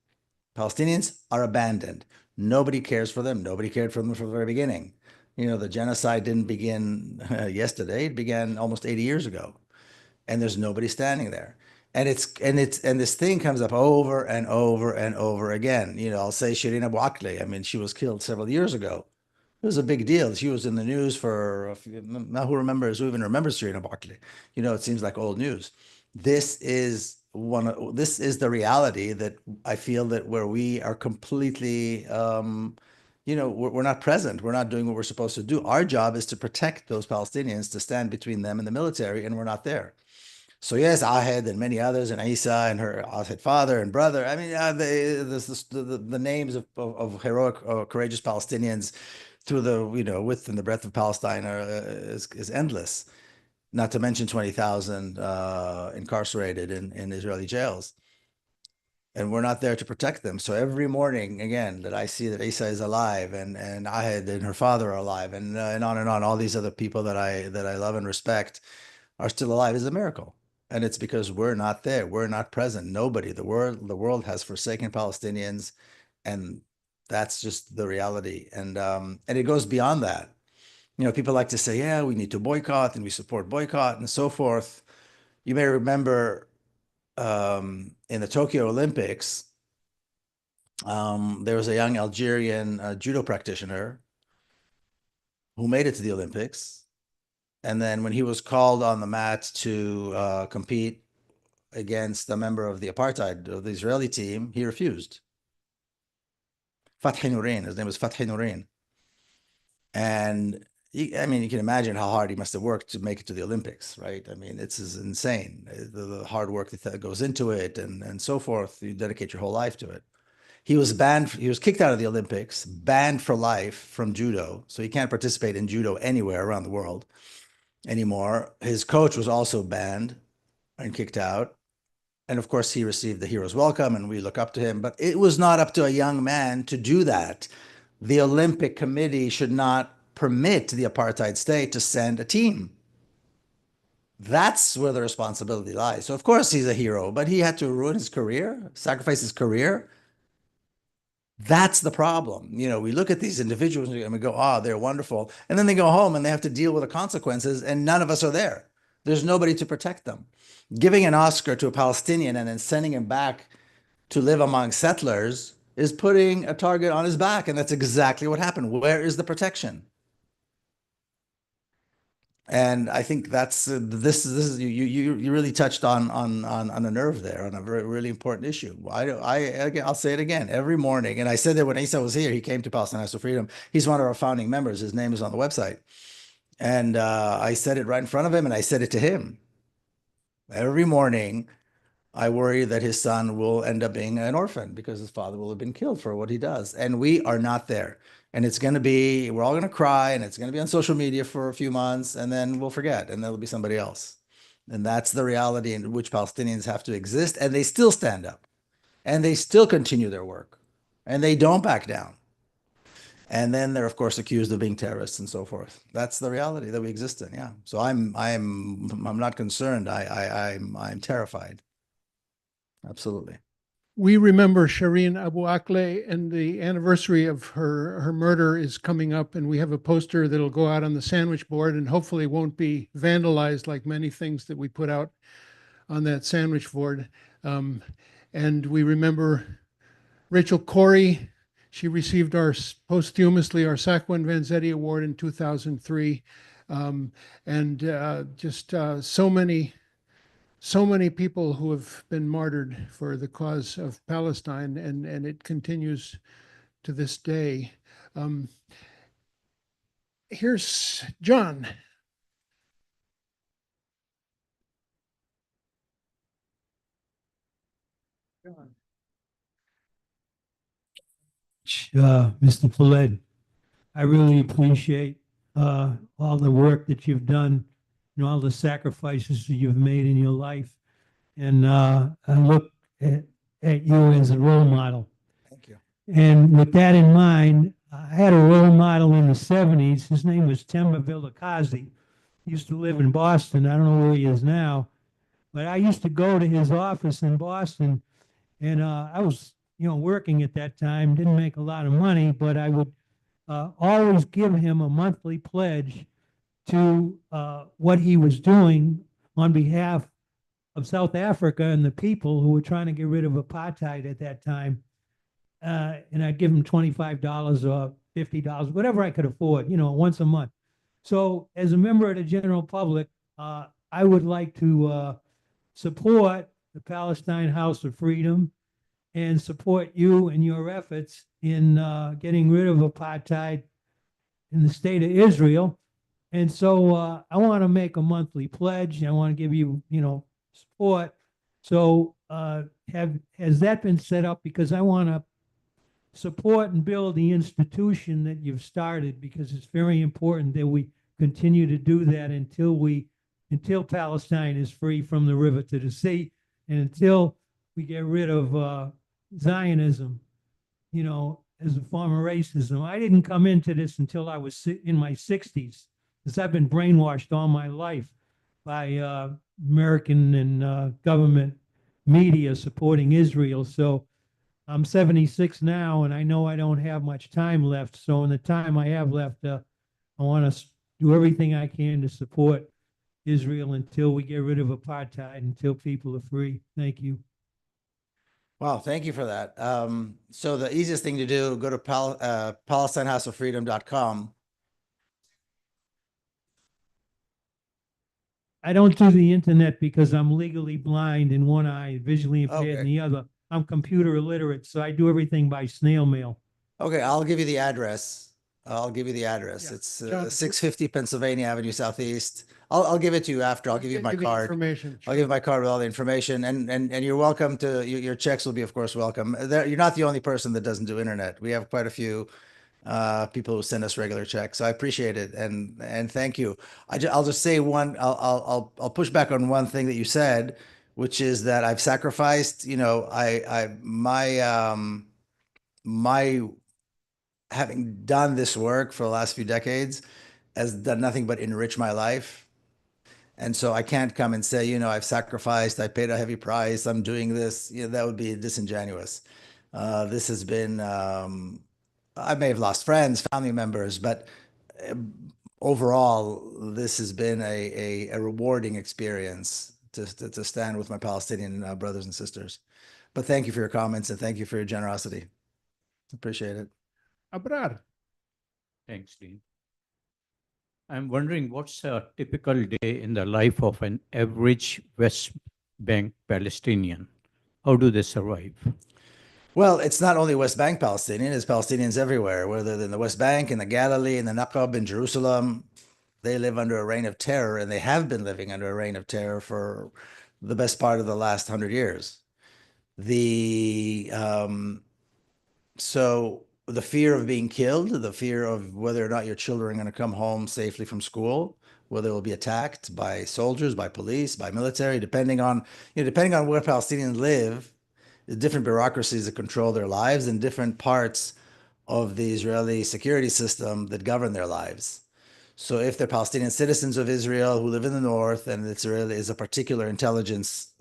Palestinians are abandoned. Nobody cares for them. Nobody cared for them from the very beginning. The genocide didn't begin yesterday. It began almost 80 years ago, and there's nobody standing there. And this thing comes up over and over and over again. I'll say Shireen Abu Akleh. I mean, she was killed several years ago. It was a big deal. She was in the news for, now who even remembers Shireen Abu Akleh? It seems like old news. This is the reality that I feel that where we are completely, we're not present. We're not doing what we're supposed to do. Our job is to protect those Palestinians, to stand between them and the military, and we're not there. So yes, Ahed and many others, and Isa and her Ahed father and brother. I mean, the names of heroic, courageous Palestinians through the width and the breadth of Palestine is endless. not to mention 20,000 incarcerated in Israeli jails. And we're not there to protect them. So every morning, again, that I see that Isa is alive and Ahad and her father are alive and on, all these other people that I love and respect are still alive is a miracle. And it's because we're not there. We're not present. Nobody, the world has forsaken Palestinians, and that's just the reality. And it goes beyond that. You know, people like to say, yeah, we need to boycott and we support boycott and so forth. You may remember in the Tokyo Olympics, there was a young Algerian judo practitioner who made it to the Olympics. And then when he was called on the mat to compete against a member of the apartheid of the Israeli team, he refused. Fathi Nourein, his name was Fathi Nourein. And I mean, you can imagine how hard he must have worked to make it to the Olympics, right? I mean, it's insane, the hard work that goes into it and so forth. You dedicate your whole life to it. He was banned, he was kicked out of the Olympics, banned for life from judo. So he can't participate in judo anywhere around the world anymore. His coach was also banned and kicked out. And of course, he received the hero's welcome and we look up to him. But it was not up to a young man to do that. The Olympic Committee should not permit the apartheid state to send a team. That's where the responsibility lies. So of course he's a hero, but he had to ruin his career, sacrifice his career. That's the problem. You know, we look at these individuals and we go, oh, they're wonderful. And then they go home and they have to deal with the consequences and none of us are there. There's nobody to protect them. Giving an Oscar to a Palestinian and then sending him back to live among settlers is putting a target on his back. And that's exactly what happened. Where is the protection? And I think that's this is you really touched on a nerve there, on a really important issue. I'll say it again every morning, and I said that when Isa was here, he came to Palestine House of Freedom. He's one of our founding members. His name is on the website, and I said it right in front of him, and I said it to him every morning. I worry that his son will end up being an orphan because his father will have been killed for what he does, and we are not there. And it's going to be, we're all going to cry and it's going to be on social media for a few months and then we'll forget and there'll be somebody else. And that's the reality in which Palestinians have to exist. And they still stand up and they still continue their work and they don't back down. And then they're of course accused of being terrorists and so forth. That's the reality that we exist in. Yeah. So I'm not concerned. I'm terrified. Absolutely. We remember Shireen Abu Akleh, and the anniversary of her murder is coming up, and we have a poster that'll go out on the sandwich board and hopefully won't be vandalized like many things that we put out on that sandwich board. And we remember Rachel Corrie. She received posthumously our Sacco and Vanzetti Award in 2003. Just so many people who have been martyred for the cause of Palestine, and it continues to this day. Here's John. Mr. Peled, I really appreciate all the work that you've done and all the sacrifices that you've made in your life. And I look at you as a role model. Thank you. And with that in mind, I had a role model in the 70s. His name was Temba Vilakazi. He used to live in Boston. I don't know where he is now. But I used to go to his office in Boston, and I was, working at that time, didn't make a lot of money, but I would always give him a monthly pledge to what he was doing on behalf of South Africa and the people who were trying to get rid of apartheid at that time. And I'd give him $25 or $50, whatever I could afford, once a month. So as a member of the general public, I would like to support the Palestine House of Freedom and support you and your efforts in getting rid of apartheid in the state of Israel. And so I want to make a monthly pledge. I want to give you, support. So has that been set up? Because I want to support and build the institution that you've started, because it's very important that we continue to do that until we until Palestine is free from the river to the sea, and until we get rid of Zionism, you know, as a form of racism. I didn't come into this until I was in my 60s, because I've been brainwashed all my life by American and government media supporting Israel. So I'm 76 now, and I know I don't have much time left. So in the time I have left, I want to do everything I can to support Israel until we get rid of apartheid, until people are free. Thank you. Wow, thank you for that. So the easiest thing to do, go to PalestineHouseOfFreedom.com. I don't do the internet because I'm legally blind in one eye, visually impaired in Okay. the other. I'm computer illiterate, so I do everything by snail mail. Okay, I'll give you the address. I'll give you the address. Yeah, It's John, 650 Pennsylvania Avenue Southeast. I'll give it to you after. I'll give you get my the card. information. I'll give you my card with all the information, and you're welcome to your checks will be, of course, welcome. You're not the only person that doesn't do internet. We have quite a few people who send us regular checks. So I appreciate it, and thank you. I'll just say one. I'll push back on one thing that you said, which is that I've sacrificed. You know, my having done this work for the last few decades has done nothing but enrich my life. And so I can't come and say, you know, I've sacrificed, I paid a heavy price, I'm doing this. You know, that would be disingenuous. This has been, I may have lost friends, family members, but overall, this has been a rewarding experience to stand with my Palestinian brothers and sisters. But thank you for your comments and thank you for your generosity. Appreciate it. Abrar. Thanks, Dean. I'm wondering what's a typical day in the life of an average West Bank Palestinian? How do they survive? Well, it's not only West Bank Palestinian, it's Palestinians everywhere, whether they're in the West Bank, in the Galilee, in the Naqab, in Jerusalem. They live under a reign of terror, and they have been living under a reign of terror for the best part of the last 100 years. So the fear of being killed, the fear of whether or not your children are going to come home safely from school, whether it will be attacked by soldiers, by police, by military, depending on where Palestinians live, the different bureaucracies that control their lives and different parts of the Israeli security system that govern their lives. So if they're Palestinian citizens of Israel who live in the north, and Israel is a particular intelligence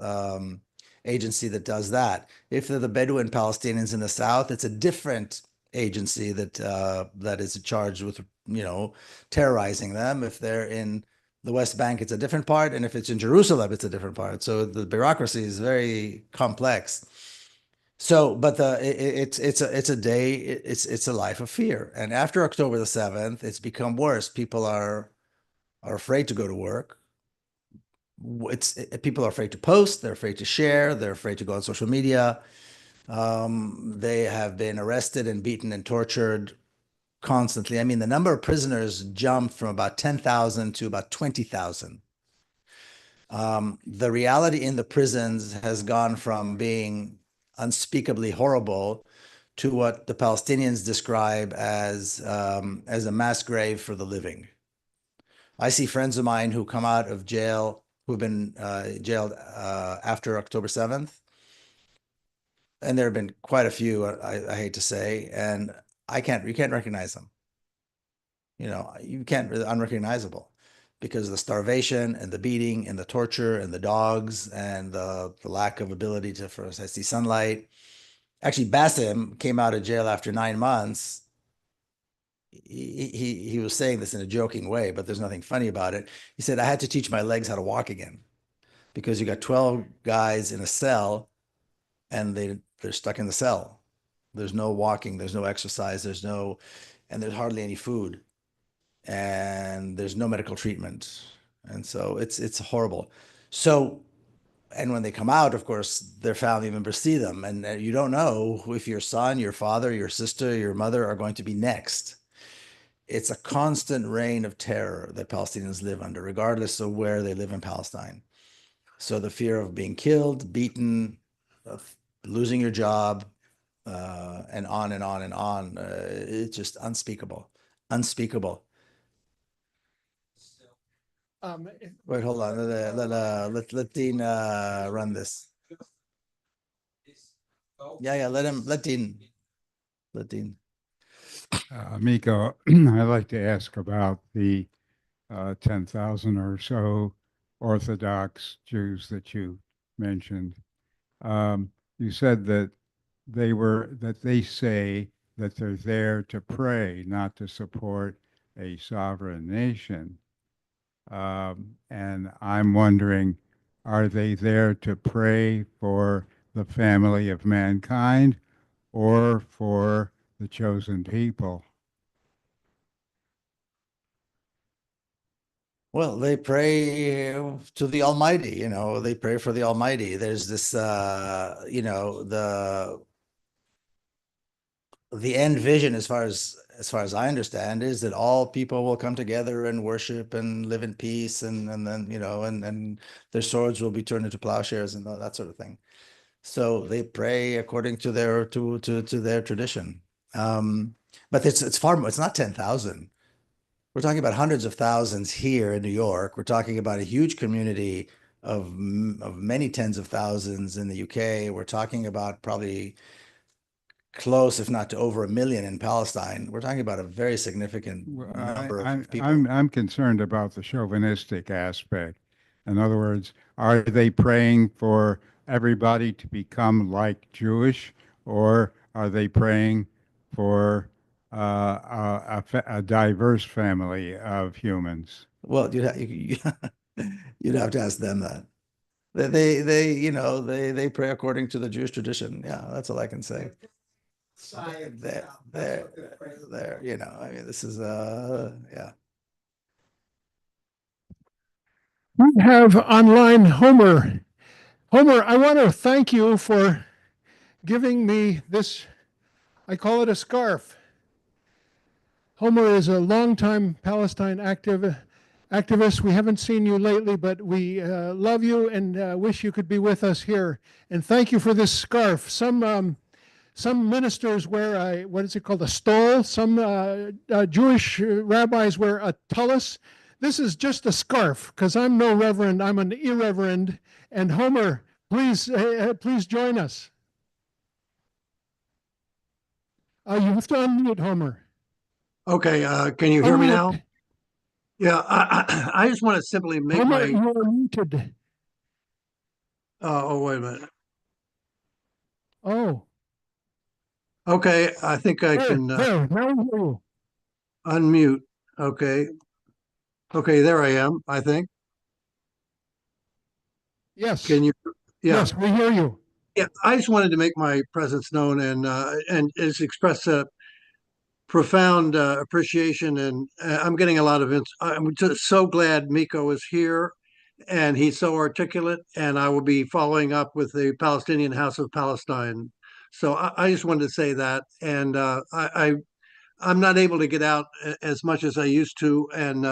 agency that does that. If they're the Bedouin Palestinians in the south, it's a different agency that is charged with, you know, terrorizing them. If they're in the West Bank, it's a different part, and if it's in Jerusalem, it's a different part. So the bureaucracy is very complex. So, but it's a life of fear. And after October the 7th, it's become worse. People are afraid to go to work. People are afraid to post, they're afraid to share, they're afraid to go on social media. They have been arrested and beaten and tortured constantly. I mean, the number of prisoners jumped from about 10,000 to about 20,000. The reality in the prisons has gone from being unspeakably horrible to what the Palestinians describe as a mass grave for the living. I see friends of mine who come out of jail, who've been jailed after October 7th. And there have been quite a few, I hate to say, and you can't recognize them. You know, you can't, really unrecognizable because of the starvation and the beating and the torture and the dogs and the lack of ability to see sunlight. Actually, Bassem came out of jail after 9 months. He was saying this in a joking way, but there's nothing funny about it. He said, I had to teach my legs how to walk again because you got 12 guys in a cell and they're stuck in the cell. There's no walking, there's no exercise, and there's hardly any food, and there's no medical treatment. And so it's horrible. So, and when they come out, of course, their family members see them, and you don't know if your son, your father, your sister, your mother are going to be next. It's a constant reign of terror that Palestinians live under, regardless of where they live in Palestine. So the fear of being killed, beaten, of losing your job, and on and on and on. It's just unspeakable, unspeakable. Wait, hold on. Let Dean run this. Yeah, let Dean. Miko, I'd like to ask about the 10,000 or so Orthodox Jews that you mentioned. You said that they say that they're there to pray, not to support a sovereign nation. And I'm wondering, are they there to pray for the family of mankind or for the chosen people? Well, they pray to the Almighty, they pray for the Almighty. There's this, the end vision, as far as I understand, is that all people will come together and worship and live in peace, and then and their swords will be turned into plowshares and that sort of thing. So they pray according to their to their tradition. But it's far more. It's not 10,000. We're talking about hundreds of thousands here in New York. We're talking about a huge community of many tens of thousands in the UK. We're talking about probably close, if not to over 1 million in Palestine. We're talking about a very significant number of people. I'm concerned about the chauvinistic aspect. In other words, are they praying for everybody to become like Jewish, or are they praying for a diverse family of humans? Well, you'd have to ask them that. They pray according to the Jewish tradition. Yeah, that's all I can say. There, I mean, this is yeah. We have online Homer. Homer, I want to thank you for giving me this, I call it a scarf. Homer is a longtime Palestine activist. We haven't seen you lately, but we love you and wish you could be with us here. And thank you for this scarf. Some ministers wear what is it called, a stole. Some Jewish rabbis wear a tallis. This is just a scarf, because I'm no reverend, I'm an irreverend. And Homer, please join us. You have to unmute, Homer. Okay, can you hear me now? Unmute. Yeah, I just want to simply make Homer, my. you are muted. Oh, wait a minute. Oh. Okay, I think I There, can there, now we hear you. unmute. Okay. Okay, there I am, I think. Yes. Can you? Yeah. Yes, we hear you. Yeah, I just wanted to make my presence known and is express a profound appreciation, and I'm getting a lot of. I'm just so glad Miko is here, and he's so articulate. And I will be following up with the Palestinian House of Palestine. So I just wanted to say that, and I'm not able to get out as much as I used to, and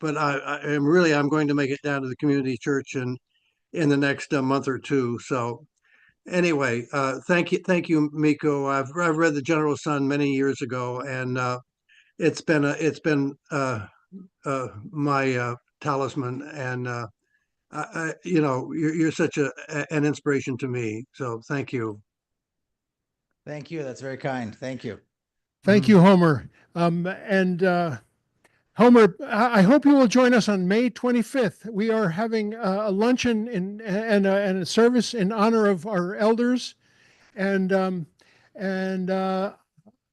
but I'm going to make it down to the community church and in the next month or two. So anyway, thank you, Miko. I've read The General Sun many years ago, and it's been my talisman, and you're such an inspiration to me. So thank you. Thank you. That's very kind. Thank you. Thank you, Homer. Homer, I hope you will join us on May 25th. We are having a luncheon and a service in honor of our elders. And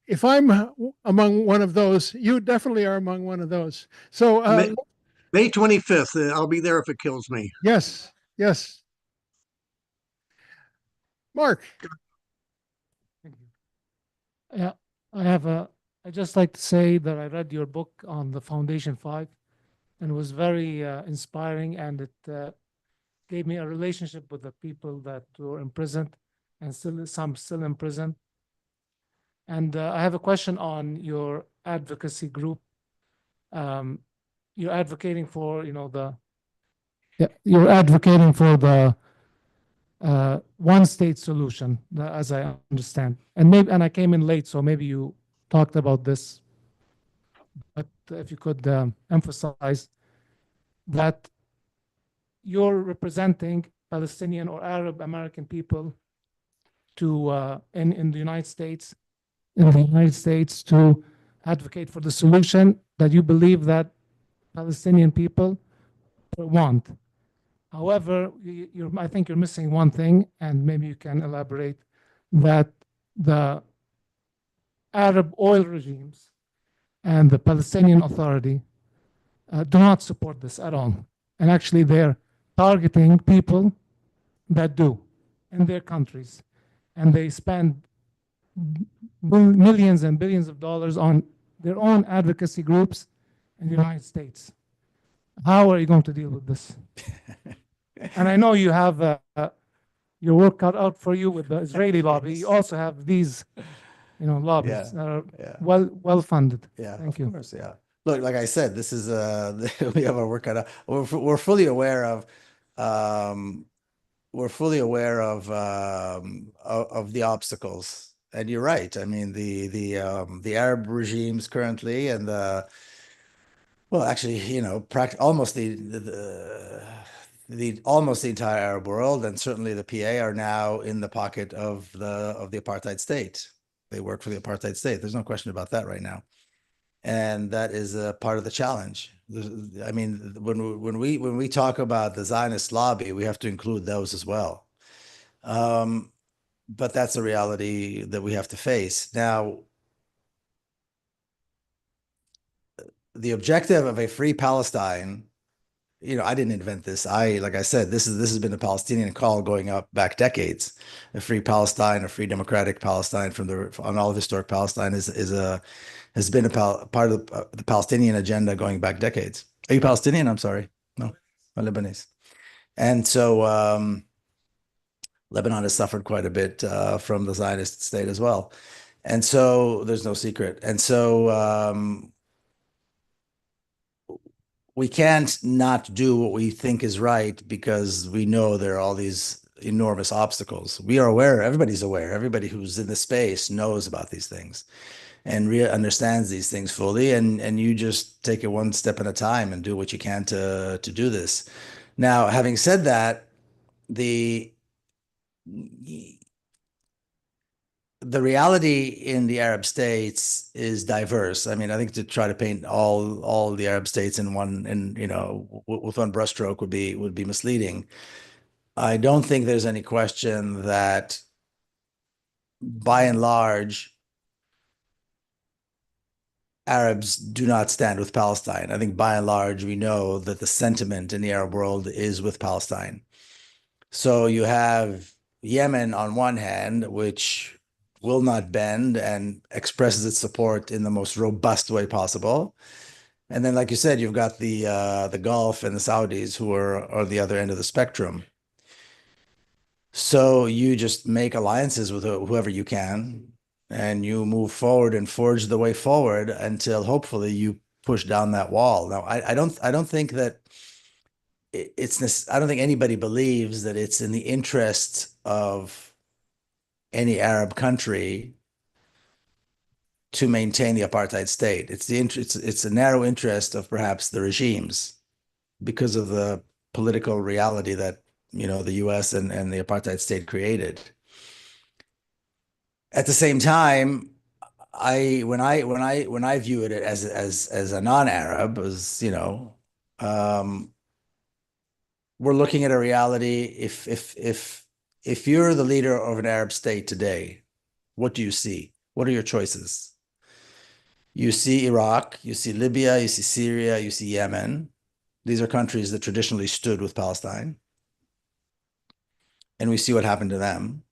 if I'm among one of those, you definitely are among one of those. So May 25th, I'll be there if it kills me. yes, yes. Mark. Yeah, I'd just like to say that I read your book on the Foundation 5 and it was very inspiring, and it gave me a relationship with the people that were imprisoned and some still in prison. And I have a question on your advocacy group. You're advocating for, you're advocating for the one-state solution, as I understand. And I came in late, so maybe you talked about this. But if you could emphasize, that you're representing Palestinian or Arab American people to in the United States, to advocate for the solution that you believe that Palestinian people want. However, I think you're missing one thing, and maybe you can elaborate, that the Arab oil regimes and the Palestinian Authority do not support this at all. And actually, they're targeting people that do in their countries. And they spend millions and billions of dollars on their own advocacy groups in the United States. How are you going to deal with this? And I know you have your work cut out for you with the Israeli lobby. You also have these, lobbies that are well funded. Yeah, Thank of you. course, yeah. Look, like I said, this is we have our work cut out. We're fully aware of of the obstacles. And you're right. I mean, the Arab regimes currently and actually, almost almost the entire Arab world and certainly the PA are now in the pocket of the apartheid state. They work for the apartheid state. There's no question about that right now. And that is a part of the challenge. I mean, when we talk about the Zionist lobby, we have to include those as well. But that's a reality that we have to face. Now, the objective of a free Palestine, I didn't invent this. Like I said, this has been a Palestinian call going up back decades. A free Palestine, a free democratic Palestine on all of historic Palestine has been a part of the Palestinian agenda going back decades. Are you Palestinian? I'm sorry. No, I'm Lebanese. And so Lebanon has suffered quite a bit from the Zionist state as well. And so there's no secret. And so we can't not do what we think is right because we know there are all these enormous obstacles. We are aware, everybody's aware, everybody who's in the space knows about these things and understands these things fully. And you just take it one step at a time and do what you can to do this. Now, having said that, the reality in the Arab states is diverse. I mean, I think to try to paint all the Arab states in one, with one brushstroke would be misleading. I don't think there's any question that by and large, Arabs do not stand with Palestine. I think by and large, we know that the sentiment in the Arab world is with Palestine. So you have Yemen on one hand, which will not bend and expresses its support in the most robust way possible. And then, like you said, you've got the Gulf and the Saudis who are the other end of the spectrum. So you just make alliances with whoever you can, and you move forward and forge the way forward until hopefully you push down that wall. Now, I don't think that I don't think anybody believes that it's in the interest of any Arab country to maintain the apartheid state. It's a narrow interest of perhaps the regimes because of the political reality that the US and the apartheid state created. At the same time, when I view it as a non-Arab, we're looking at a reality. If you're the leader of an Arab state today, what do you see? What are your choices? You see Iraq, you see Libya, you see Syria, you see Yemen. These are countries that traditionally stood with Palestine. And we see what happened to them.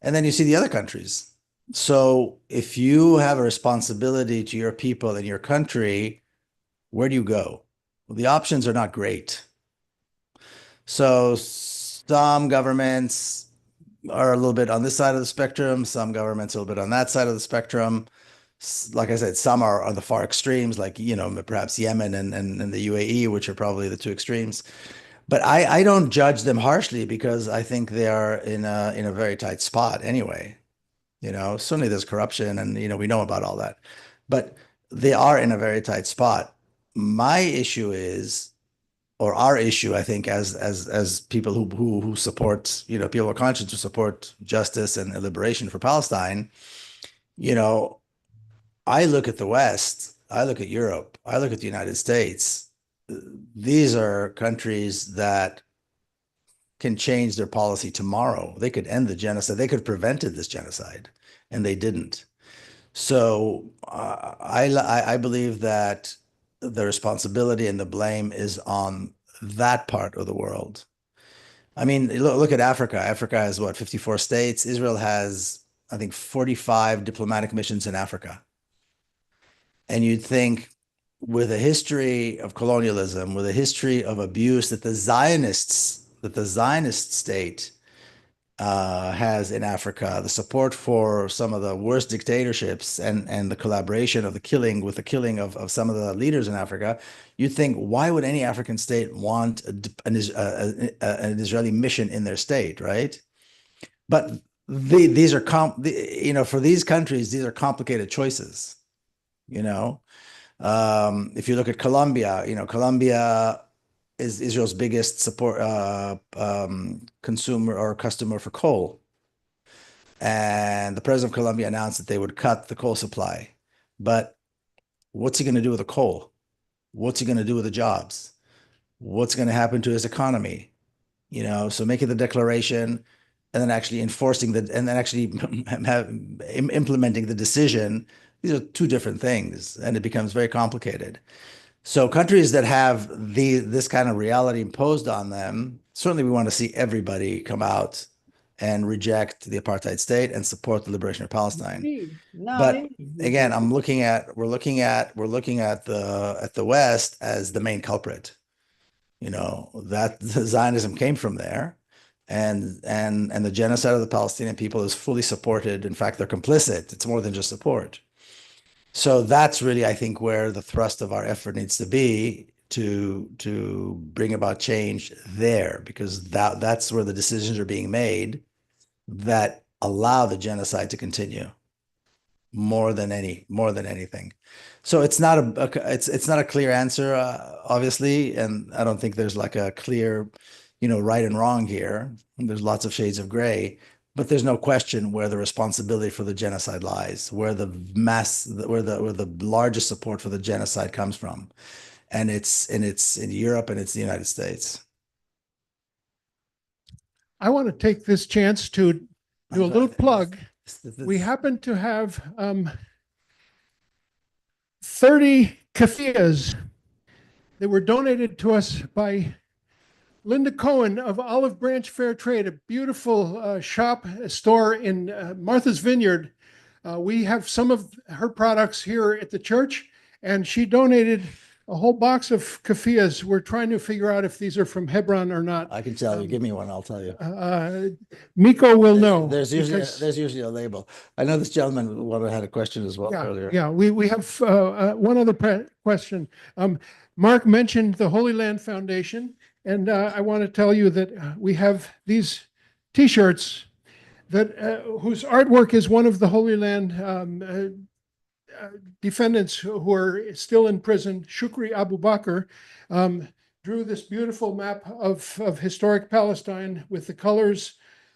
And then you see the other countries. So if you have a responsibility to your people and your country, where do you go? Well, the options are not great. So some governments are a little bit on this side of the spectrum. Some governments are a little bit on that side of the spectrum. Like I said, some are on the far extremes, like, perhaps Yemen and the UAE, which are probably the two extremes. But I don't judge them harshly because I think they are in a very tight spot anyway. Certainly there's corruption and, we know about all that, but they are in a very tight spot. My issue is or our issue, I think, as people who support, people of conscience who support justice and liberation for Palestine, I look at the West, I look at Europe, I look at the United States. These are countries that can change their policy tomorrow. They could end the genocide. They could have prevented this genocide, and they didn't. So I believe that the responsibility and the blame is on that part of the world. I mean, look at Africa. Africa has what, 54 states? Israel has, I think, 45 diplomatic missions in Africa. And you'd think, with a history of colonialism, with a history of abuse that the Zionist state has in Africa, the support for some of the worst dictatorships and the collaboration of the killing of some of the leaders in Africa, you'd think, why would any African state want an Israeli mission in their state, right? But these are for these countries, these are complicated choices. If you look at Colombia, Colombia is Israel's biggest consumer or customer for coal. And the president of Colombia announced that they would cut the coal supply. But what's he going to do with the coal? What's he going to do with the jobs? What's going to happen to his economy? So making the declaration and then actually enforcing and then actually implementing the decision, these are two different things, and it becomes very complicated. So countries that have this kind of reality imposed on them, certainly we want to see everybody come out and reject the apartheid state and support the liberation of Palestine. But again, we're looking at the West as the main culprit. That the Zionism came from there, and the genocide of the Palestinian people is fully supported. In fact, they're complicit. It's more than just support. So that's really, I think, where the thrust of our effort needs to be to bring about change there, because that's where the decisions are being made that allow the genocide to continue more than anything. So it's not a clear answer, obviously, and I don't think there's like a clear, right and wrong here. There's lots of shades of gray. But there's no question where the responsibility for the genocide lies, where the largest support for the genocide comes from, and it's in Europe and it's the United States. I want to take this chance to do a little plug. We happen to have 30 keffiyehs that were donated to us by Linda Cohen of Olive Branch Fair Trade, a beautiful store in Martha's Vineyard. We have some of her products here at the church, and she donated a whole box of keffiyehs. We're trying to figure out if these are from Hebron or not. I can tell you. Give me one, I'll tell you. Miko will know. There's usually a label. I know this gentleman had a question as well earlier. Yeah, we have one other question. Mark mentioned the Holy Land Foundation. And I want to tell you that we have these T-shirts that whose artwork is one of the Holy Land defendants who are still in prison. Shukri Abu Bakr drew this beautiful map of historic Palestine with the colors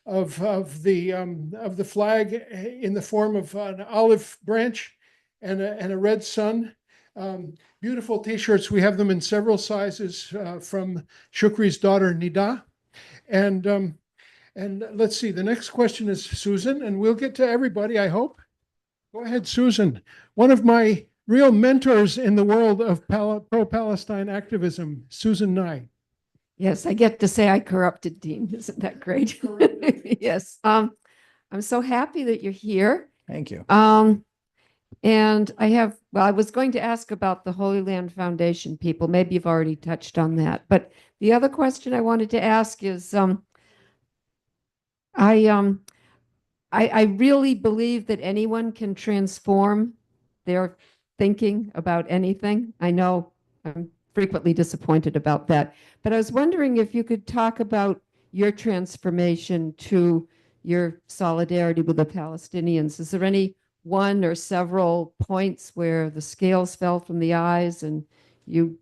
of the flag in the form of an olive branch and a red sun. Beautiful T-shirts. We have them in several sizes from Shukri's daughter Nida, and let's see. The next question is Susan, and we'll get to everybody, I hope. Go ahead, Susan. One of my real mentors in the world of pro-Palestine activism, Susan Nye. Yes, I get to say I corrupted Dean. Isn't that great? Yes. I'm so happy that you're here. Thank you. And I was going to ask about the Holy Land Foundation people. Maybe you've already touched on that. But the other question I wanted to ask is, I really believe that anyone can transform their thinking about anything. I know I'm frequently disappointed about that. But I was wondering if you could talk about your transformation to your solidarity with the Palestinians. Is there any one or several points where the scales fell from the eyes and you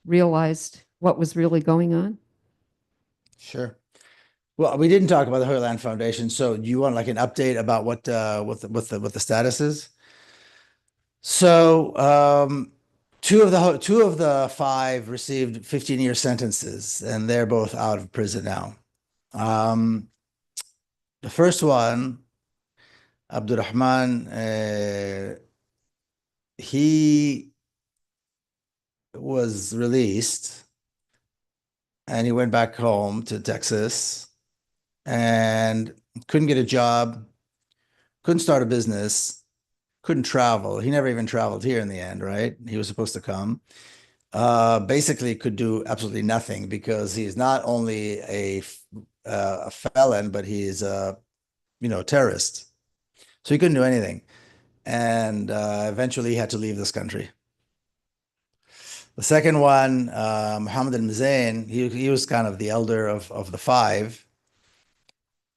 realized what was really going on? Sure. Well, we didn't talk about the Holy Land Foundation, so do you want like an update about what the status is? So, two of the five received 15-year sentences, and they're both out of prison now. The first one, Abdurrahman, he was released and he went back home to Texas and couldn't get a job, couldn't start a business, couldn't travel. He never even traveled here in the end, right? He was supposed to come. Basically could do absolutely nothing because he's not only a felon, but he's a terrorist. So he couldn't do anything. And eventually he had to leave this country. The second one, Mohammed al-Mosen, he was kind of the elder of the five.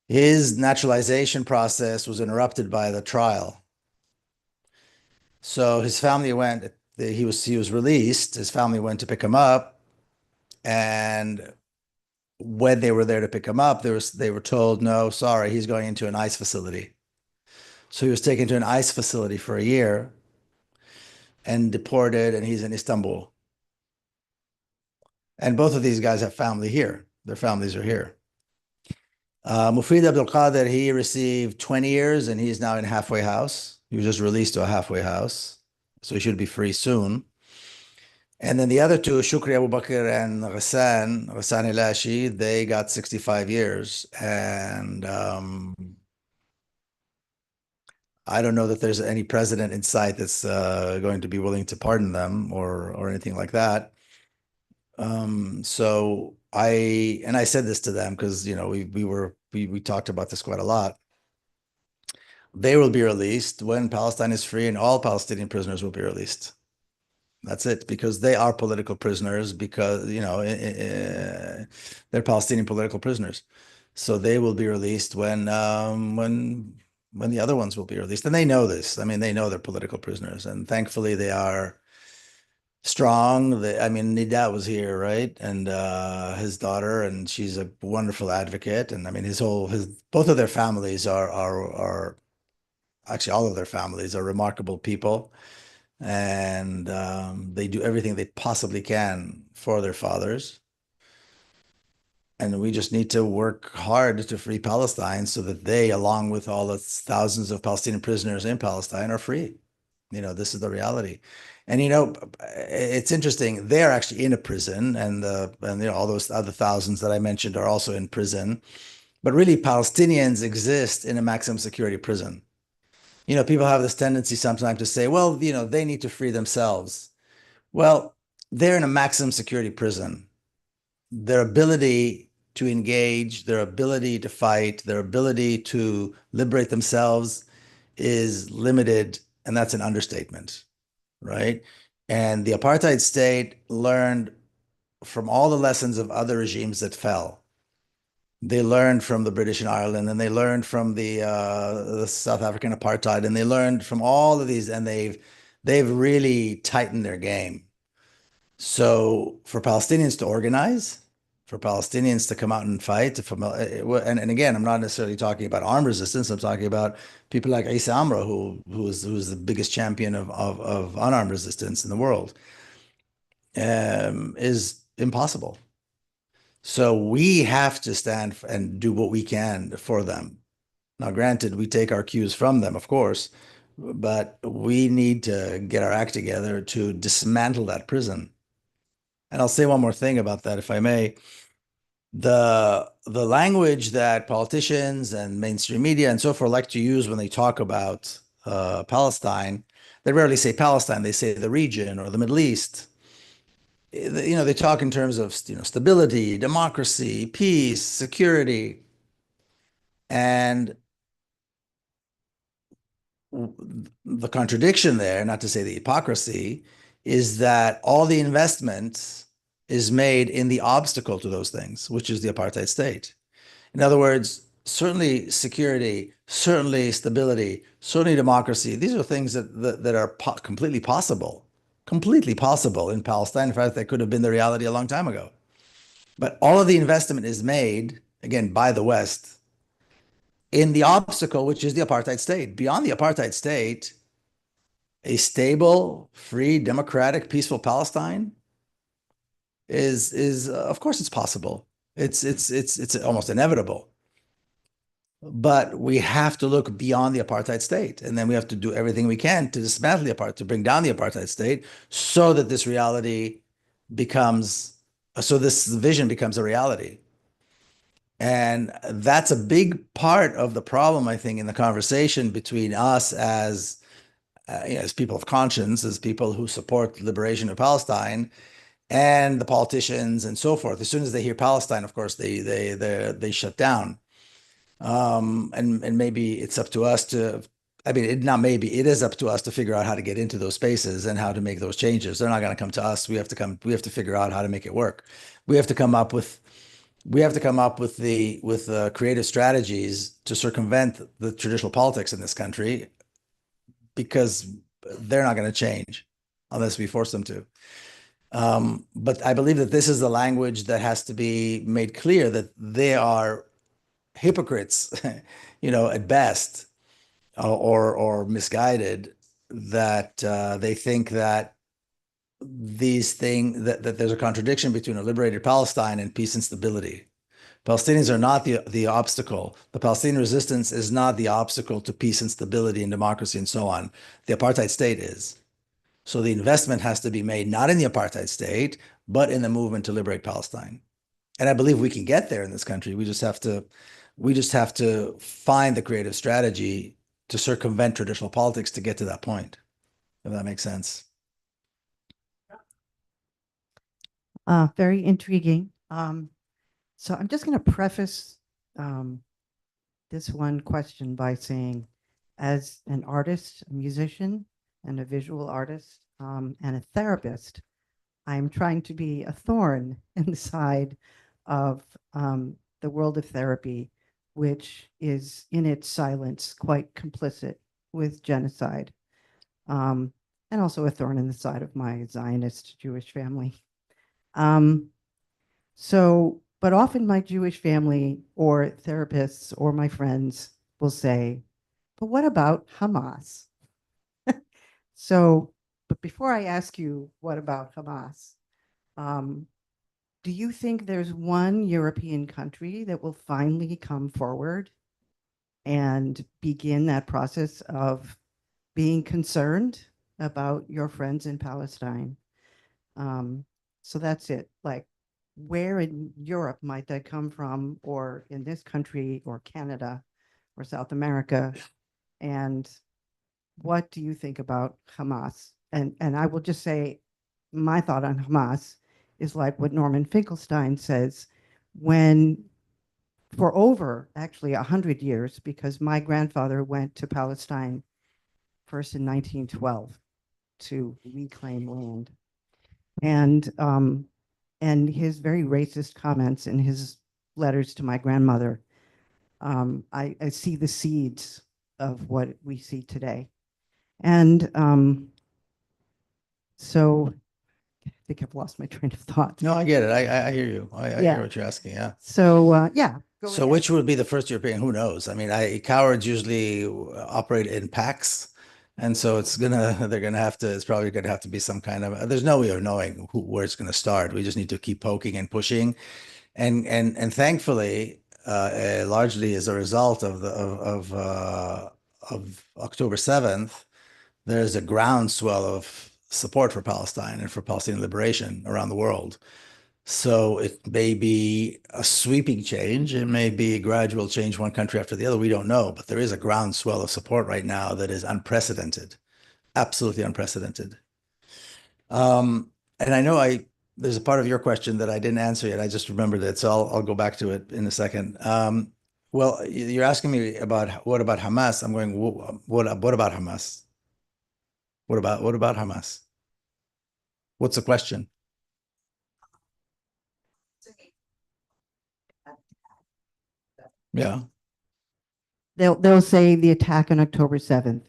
His naturalization process was interrupted by the trial. So his family went, he was released, his family went to pick him up, and when they were there to pick him up, they were told, no, sorry, he's going into an ICE facility. So he was taken to an ICE facility for a year and deported, and he's in Istanbul. And both of these guys have family here. Their families are here. Mufid Abdul Qadir, he received 20 years and he's now in a halfway house. He was just released to a halfway house. So he should be free soon. And then the other two, Shukri Abu Bakr and Ghassan Ilashi, they got 65 years. And I don't know that there's any president in sight that's going to be willing to pardon them or anything like that. So I said this to them because, we talked about this quite a lot. They will be released when Palestine is free and all Palestinian prisoners will be released. That's it, because they are political prisoners because, they're Palestinian political prisoners. So they will be released when the other ones will be released. And they know this. I mean, they know they're political prisoners, and thankfully they are strong. Nida was here, right? And his daughter, and she's a wonderful advocate. And I mean, both of their families are actually all of their families are remarkable people. And they do everything they possibly can for their fathers. And we just need to work hard to free Palestine so that they, along with all the thousands of Palestinian prisoners in Palestine, are free. This is the reality. And it's interesting. They're actually in a prison, and all those other thousands that I mentioned are also in prison. But really, Palestinians exist in a maximum security prison. People have this tendency sometimes to say, well, they need to free themselves. Well, they're in a maximum security prison. Their ability to engage, their ability to fight, their ability to liberate themselves is limited, and that's an understatement, right? And the apartheid state learned from all the lessons of other regimes that fell. They learned from the British in Ireland, and they learned from the South African apartheid, and they learned from all of these, and they've really tightened their game. So for Palestinians to organize, for Palestinians to come out and fight, and again, I'm not necessarily talking about armed resistance. I'm talking about people like Isa Amra, who's the biggest champion of unarmed resistance in the world, is impossible. So we have to stand and do what we can for them. Now, granted, we take our cues from them, of course, but we need to get our act together to dismantle that prison. And I'll say one more thing about that, if I may. The language that politicians and mainstream media and so forth like to use when they talk about Palestine, they rarely say Palestine. They say the region or the Middle East. They talk in terms of stability, democracy, peace, security, and the contradiction there, not to say the hypocrisy, is that all the investment is made in the obstacle to those things, which is the apartheid state. In other words, certainly security, certainly stability, certainly democracy. These are things that are completely possible completely possible in Palestine. In fact, that could have been the reality a long time ago. But all of the investment is made, again, by the West in the obstacle, which is the apartheid state. Beyond the apartheid state, a stable, free, democratic, peaceful Palestine is of course it's possible. It's almost inevitable. But we have to look beyond the apartheid state, and then we have to do everything we can to dismantle the apartheid, to bring down the apartheid state, so that this reality becomes, so this vision becomes a reality. And that's a big part of the problem, I think, in the conversation between us as as people of conscience, as people who support the liberation of Palestine, and the politicians and so forth. As soon as they hear Palestine, of course, they shut down. And maybe it's up to us to, I mean, not maybe, it is up to us to figure out how to get into those spaces and how to make those changes. They're not going to come to us. We have to figure out how to make it work. We have to come up with creative strategies to circumvent the traditional politics in this country, because they're not going to change unless we force them to. But I believe that this is the language that has to be made clear, that they are hypocrites, at best, or misguided, that they think that that there's a contradiction between a liberated Palestine and peace and stability. Palestinians are not the obstacle. The Palestinian resistance is not the obstacle to peace and stability and democracy and so on. The apartheid state is. So the investment has to be made not in the apartheid state, but in the movement to liberate Palestine. And I believe we can get there in this country. We just have to find the creative strategy to circumvent traditional politics to get to that point, if that makes sense. Very intriguing. So I'm just going to preface this one question by saying, as an artist, a musician, and a visual artist, and a therapist, I'm trying to be a thorn in the side of the world of therapy, which is in its silence quite complicit with genocide, and also a thorn in the side of my Zionist Jewish family. But often my Jewish family or therapists or my friends will say, but what about Hamas? But before I ask you, what about Hamas? Do you think there's one European country that will finally come forward and begin that process of being concerned about your friends in Palestine? So that's it. Like, where in Europe might that come from, or in this country, or Canada, or South America? And what do you think about Hamas? And I will just say, my thought on Hamas is like what Norman Finkelstein says, when for over actually 100 years, because my grandfather went to Palestine first in 1912 to reclaim land. And his very racist comments in his letters to my grandmother, I see the seeds of what we see today. And so I think I've lost my train of thought. No, I get it. I hear you. I Yeah. hear what you're asking. Yeah. So yeah. Go So ahead. which would be the first European? Who knows? I mean, cowards usually operate in packs. And so it's probably gonna have to be some kind of, there's no way of knowing where it's gonna start. We just need to keep poking and pushing. And thankfully, largely as a result of October 7th, there's a groundswell of support for Palestine and for Palestinian liberation around the world. So it may be a sweeping change. It may be a gradual change, one country after the other. We don't know, but there is a groundswell of support right now that is unprecedented, absolutely unprecedented. And I know there's a part of your question that I didn't answer yet. I just remembered it, so I'll go back to it in a second. Well, you're asking me about what about Hamas? I'm going, what about Hamas? What about Hamas? What's the question? Yeah. They'll say the attack on October 7th.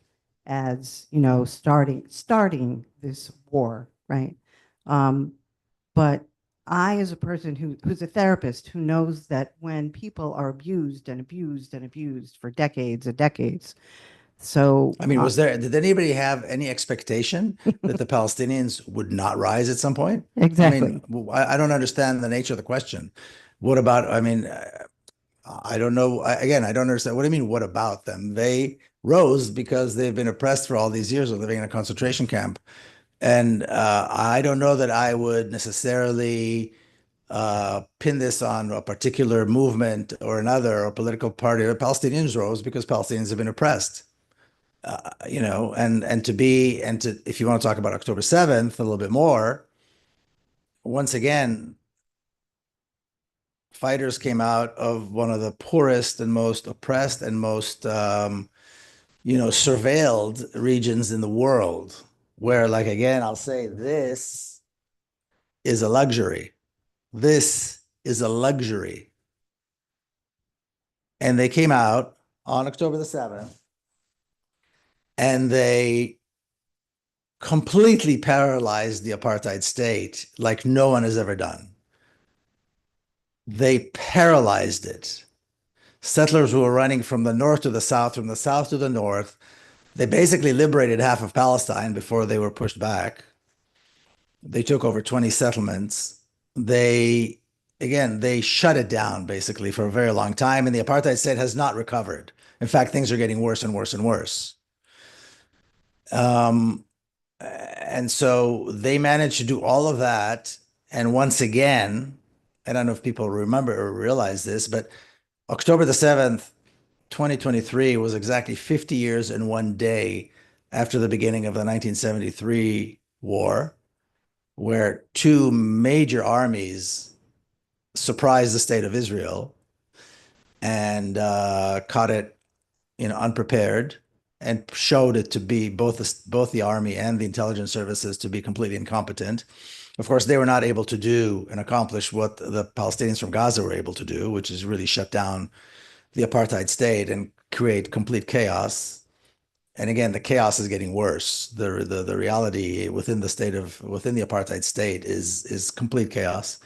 as, starting this war, right? But I, as a person who's a therapist, who knows that when people are abused and abused and abused for decades and decades, so I mean, did anybody have any expectation that the Palestinians would not rise at some point? exactly. I mean, I don't understand the nature of the question. What about, I mean, I don't know. Again, I don't understand. What do you mean, what about them? They rose because they've been oppressed for all these years of living in a concentration camp. And I don't know that I would necessarily pin this on a particular movement or another or political party. The Palestinians rose because Palestinians have been oppressed. And if you want to talk about October 7th a little bit more, once again, fighters came out of one of the poorest and most oppressed and most surveilled regions in the world, where, like, again, I'll say this is a luxury. This is a luxury. And they came out on October the 7th and they completely paralyzed the apartheid state like no one has ever done. They paralyzed it. Settlers who were running from the north to the south, from the south to the north, they basically liberated half of Palestine before they were pushed back. They took over 20 settlements. They shut it down basically for a very long time, and the apartheid state has not recovered. In fact, things are getting worse and worse and worse. And so they managed to do all of that. And once again, I don't know if people remember or realize this, but October the 7th, 2023 was exactly 50 years and 1 day after the beginning of the 1973 war, where two major armies surprised the state of Israel and caught it, unprepared, and showed it to be both the army and the intelligence services to be completely incompetent. Of course, they were not able to do and accomplish what the Palestinians from Gaza were able to do, which is really shut down the apartheid state and create complete chaos. And again, the chaos is getting worse. The reality within the apartheid state is complete chaos.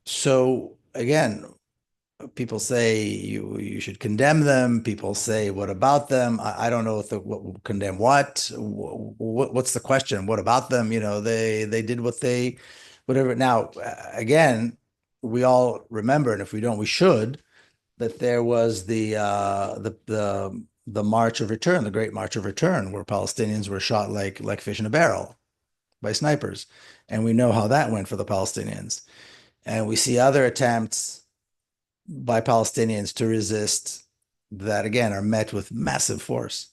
So again, people say you should condemn them. People say, what about them? I don't know what condemn what. What's the question? What about them? They did whatever. Now, again, we all remember, and if we don't, we should, that there was the March of Return, the Great March of Return, where Palestinians were shot like fish in a barrel by snipers, and we know how that went for the Palestinians. And we see other attempts by Palestinians to resist that, again, are met with massive force.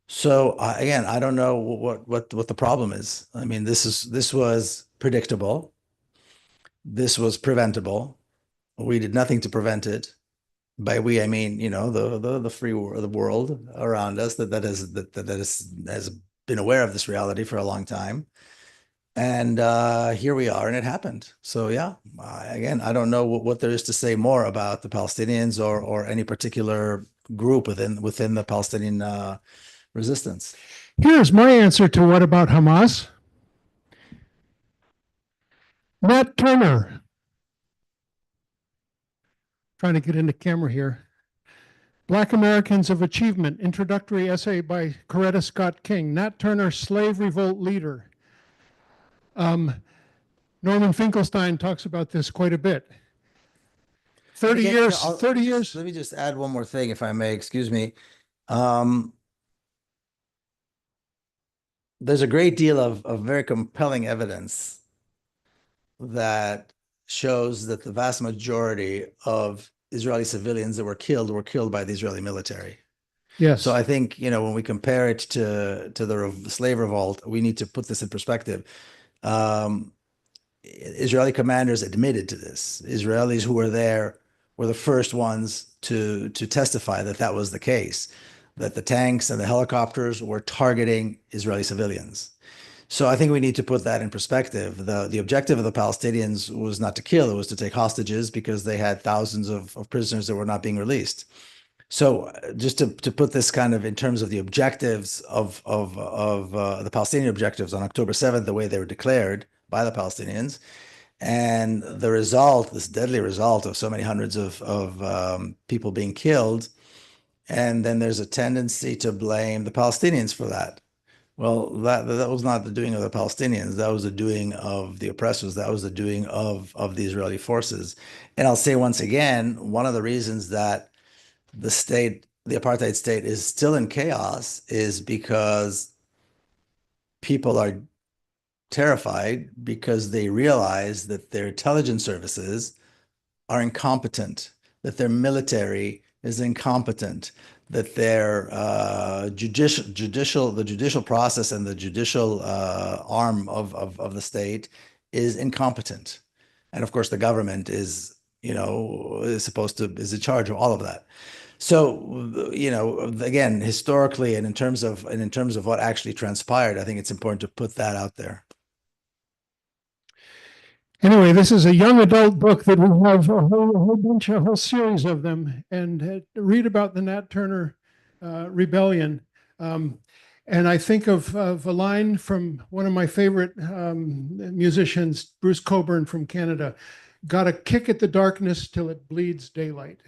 So again, I don't know what the problem is. I mean, this was predictable. This was preventable. We did nothing to prevent it. By we, I mean, the free world, the world around us that has been aware of this reality for a long time. And here we are, and it happened. So yeah, again, I don't know what there is to say more about the Palestinians or any particular group within the Palestinian resistance. Here's my answer to what about Hamas? Matt Turner. Trying to get into camera here. Black Americans of Achievement, introductory essay by Coretta Scott King. Nat Turner, slave revolt leader. Norman Finkelstein talks about this quite a bit. 30 years. Let me just add one more thing, if I may, excuse me. There's a great deal of very compelling evidence that shows that the vast majority of Israeli civilians that were killed by the Israeli military. Yes. So I think, when we compare it to the slave revolt, we need to put this in perspective. Israeli commanders admitted to this. Israelis who were there were the first ones to testify that was the case, that the tanks and the helicopters were targeting Israeli civilians. So I think we need to put that in perspective. The objective of the Palestinians was not to kill, it was to take hostages because they had thousands of prisoners that were not being released. So just to put this kind of in terms of the objectives of the Palestinian objectives on October 7th, the way they were declared by the Palestinians, and the result, this deadly result of so many hundreds of people being killed, and then there's a tendency to blame the Palestinians for that. Well, that was not the doing of the Palestinians. That was the doing of the oppressors. That was the doing of the Israeli forces. And I'll say once again, one of the reasons that the state, the apartheid state, is still in chaos is because people are terrified because they realize that their intelligence services are incompetent, that their military is incompetent, that their the judicial process and the judicial arm of the state is incompetent. And of course, the government is, is in charge of all of that. So, again, historically, and in terms of what actually transpired, I think it's important to put that out there. Anyway, this is a young adult book that we have a whole series of them, and read about the Nat Turner rebellion. And I think of a line from one of my favorite musicians, Bruce Cockburn from Canada, "Got to kick at the darkness till it bleeds daylight."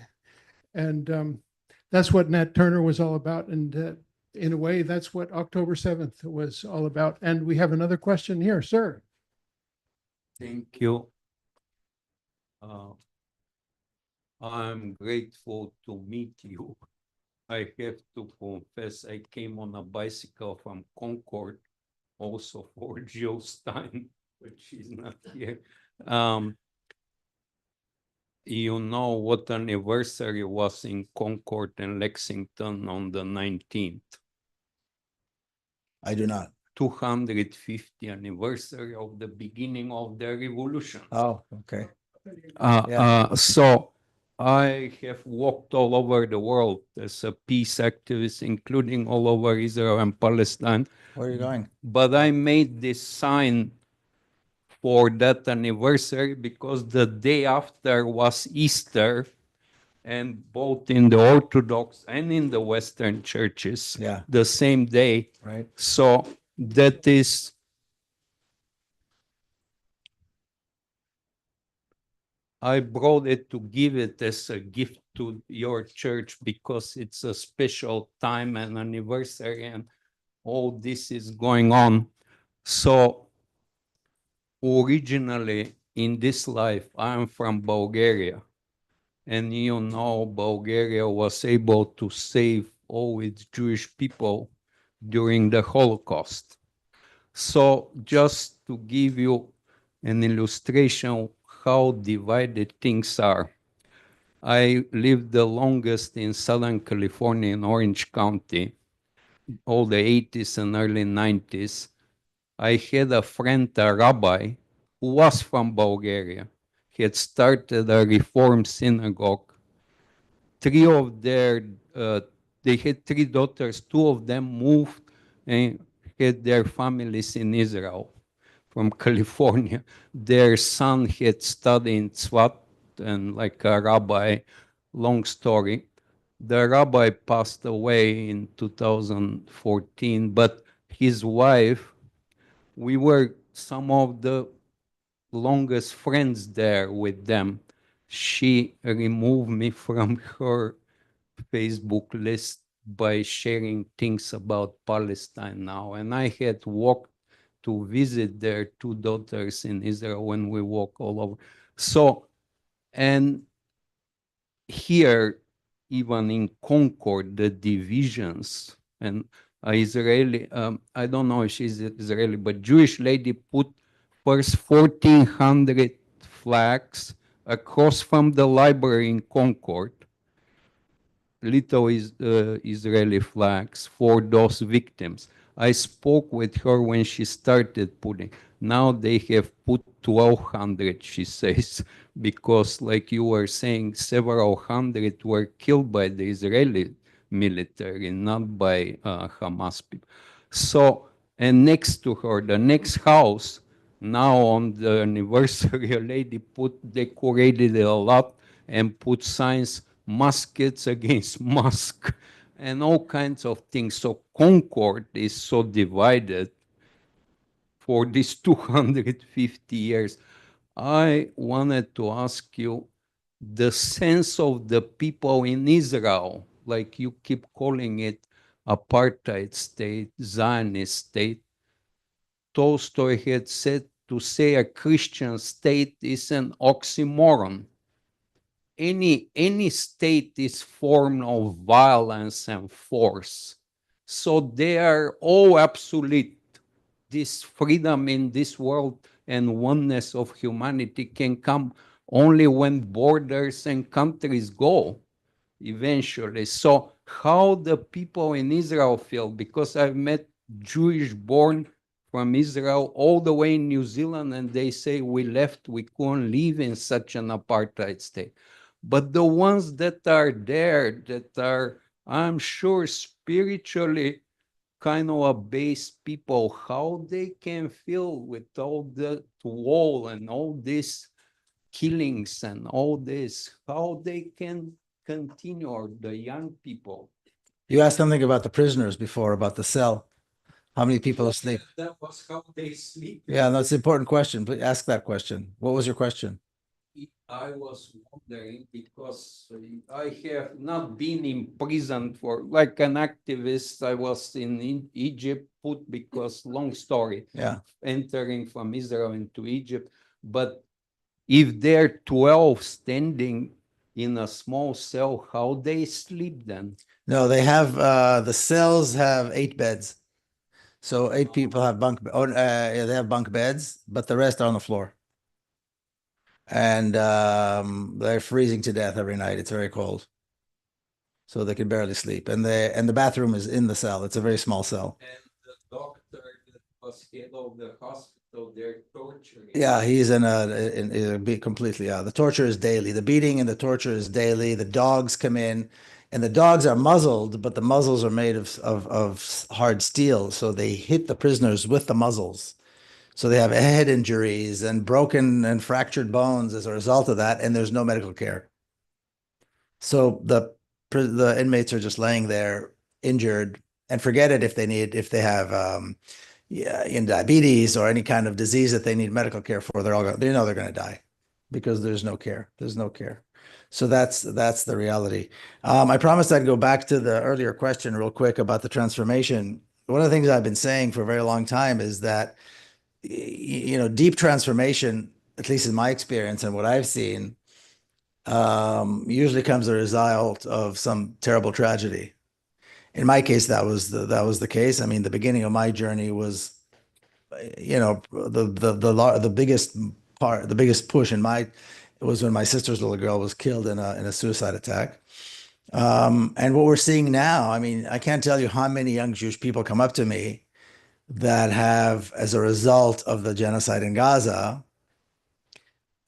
And that's what Nat Turner was all about. And in a way, that's what October 7th was all about. And we have another question here, sir. Thank you. I'm grateful to meet you. I have to confess, I came on a bicycle from Concord, also for Jill's time, but she's not here. You know what anniversary was in Concord and Lexington on the 19th? I do not. 250 anniversary of the beginning of the revolution. Oh, okay. So I have walked all over the world as a peace activist, including all over Israel and Palestine. Where are you going? But I made this sign for that anniversary because the day after was Easter, and both in the Orthodox and in the Western churches, the same day. Right. So that is, I brought it to give it as a gift to your church because it's a special time and anniversary and all this is going on. So originally in this life, I'm from Bulgaria. And Bulgaria was able to save all its Jewish people during the Holocaust. So just to give you an illustration how divided things are, I lived the longest in Southern California in Orange County, all the 80s and early 90s. I had a friend, a rabbi, who was from Bulgaria. He had started a Reform synagogue. They had 3 daughters, 2 of them moved and had their families in Israel from California. Their son had studied in Tzvat and like a rabbi, long story. The rabbi passed away in 2014, but his wife, we were some of the longest friends there with them. She removed me from her Facebook list by sharing things about Palestine now. And I had walked to visit their 2 daughters in Israel when we walk all over. So, and here, even in Concord, the divisions and Israeli, I don't know if she's Israeli, but Jewish lady put first 1,400 flags across from the library in Concord, little Israeli flags for those victims. I spoke with her when she started putting. Now they have put 1,200, she says, because like you were saying, several hundred were killed by the Israeli military, not by Hamas people. So, and next to her, the next house, now on the anniversary, a lady decorated it a lot and put signs, muskets against musk, and all kinds of things. So Concord is so divided for these 250 years. I wanted to ask you the sense of the people in Israel, like you keep calling it apartheid state, Zionist state. Tolstoy had said to say a Christian state is an oxymoron. Any state is form of violence and force. So they are all absolute. This freedom in this world and oneness of humanity can come only when borders and countries go eventually. So how the people in Israel feel, because I've met Jewish born from Israel all the way in New Zealand, and they say we left, we couldn't live in such an apartheid state. But the ones that are there, that are, I'm sure, spiritually kind of a base people, how they can feel with all the wall and all these killings and all this, how they can continue, or the young people. You asked something about the prisoners before, about the cell. How many people asleep? That was how they sleep. Yeah, that's an important question. Please ask that question. What was your question? I was wondering because I have not been in prison for, like an activist. I was in Egypt put because, long story, Yeah. entering from Israel into Egypt. But if they're 12 standing in a small cell, how they sleep then? No, they have the cells have 8 beds. So 8 people have yeah, they have bunk beds, but the rest are on the floor. And they're freezing to death every night. It's very cold. So they can barely sleep. And the bathroom is in the cell. It's a very small cell. And the doctor that was head of the hospital, they're torturing. Yeah, he's in a completely, the torture is daily. The beating and the torture is daily. The dogs come in, and the dogs are muzzled, but the muzzles are made of hard steel. So they hit the prisoners with the muzzles. So they have head injuries and broken and fractured bones as a result of that, and there's no medical care. So the inmates are just laying there injured, and forget it if they have in diabetes or any kind of disease that they need medical care for. They know they're going to die because there's no care. There's no care. So that's the reality. I promised I'd go back to the earlier question real quick about the transformation. One of the things I've been saying for a very long time is that deep transformation, at least in my experience and what I've seen, usually comes as a result of some terrible tragedy. In my case, that was the case. I mean, the beginning of my journey was, the biggest part, the biggest push was when my sister's little girl was killed in a suicide attack. And what we're seeing now, I mean, I can't tell you how many young Jewish people come up to me that have, as a result of the genocide in Gaza,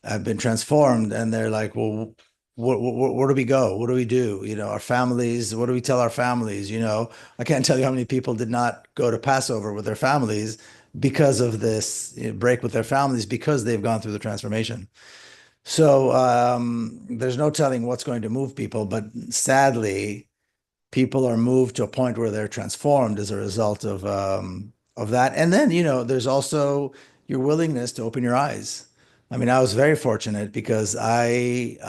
have been transformed, and they're like, well, where do we go? What do we do? Our families, what do we tell our families? I can't tell you how many people did not go to Passover with their families because of this break with their families, because they've gone through the transformation. So there's no telling what's going to move people, but sadly, people are moved to a point where they're transformed as a result of that. And then, there's also your willingness to open your eyes. I mean, I was very fortunate because I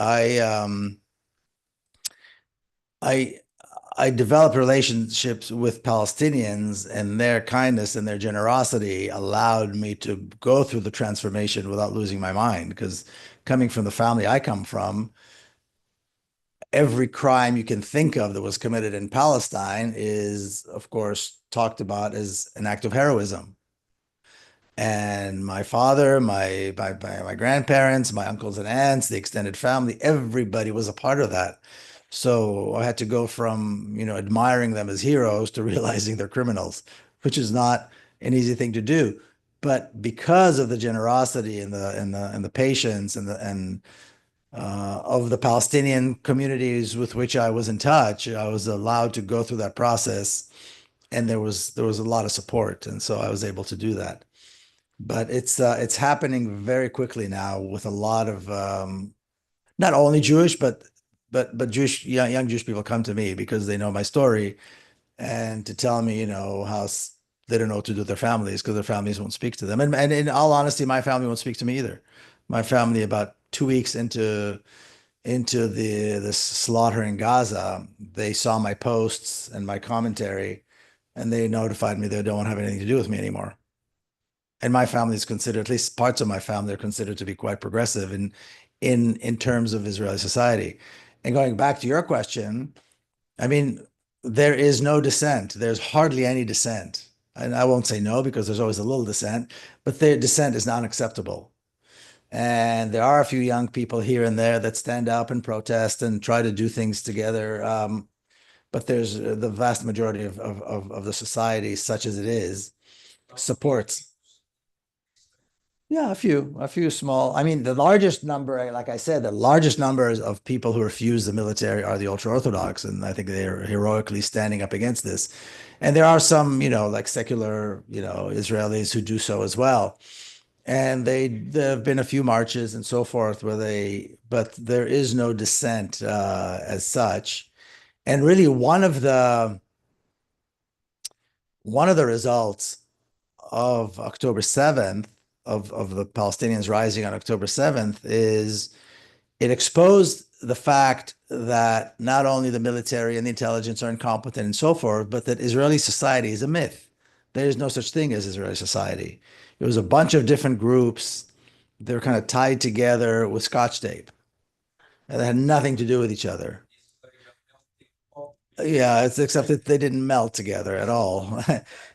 developed relationships with Palestinians, and their kindness and their generosity allowed me to go through the transformation without losing my mind. Because coming from the family I come from, every crime you can think of that was committed in Palestine is, of course, talked about as an act of heroism. And my father, my grandparents, my uncles and aunts, the extended family, everybody was a part of that. So I had to go from, admiring them as heroes to realizing they're criminals, which is not an easy thing to do. But because of the generosity and the patience and of the Palestinian communities with which I was in touch, I was allowed to go through that process, and there was a lot of support, and so I was able to do that. But it's happening very quickly now with a lot of not only Jewish, but but young Jewish people come to me because they know my story and to tell me, how they don't know what to do with their families because their families won't speak to them. And in all honesty, my family won't speak to me either. My family, about 2 weeks into this slaughter in Gaza, they saw my posts and my commentary, and they notified me they don't want to have anything to do with me anymore. And my family is considered, at least parts of my family are considered to be quite progressive in terms of Israeli society. And going back to your question, I mean, there is no dissent. There's hardly any dissent. And I won't say no because there's always a little dissent, but their dissent is not acceptable. And there are a few young people here and there that stand up and protest and try to do things together. But there's the vast majority of the society, such as it is, supports. Yeah, a few small. I mean, the largest number, like I said, the largest numbers of people who refuse the military are the Ultra-Orthodox, and I think they're heroically standing up against this. And there are some, like secular, Israelis who do so as well. And there have been a few marches and so forth but there is no dissent as such. And really, one of the results of October 7th, of the Palestinians rising on October 7th, is it exposed the fact that not only the military and the intelligence are incompetent and so forth, but that Israeli society is a myth. There is no such thing as Israeli society. It was a bunch of different groups. They were kind of tied together with Scotch tape. And they had nothing to do with each other. Yeah, except that they didn't melt together at all.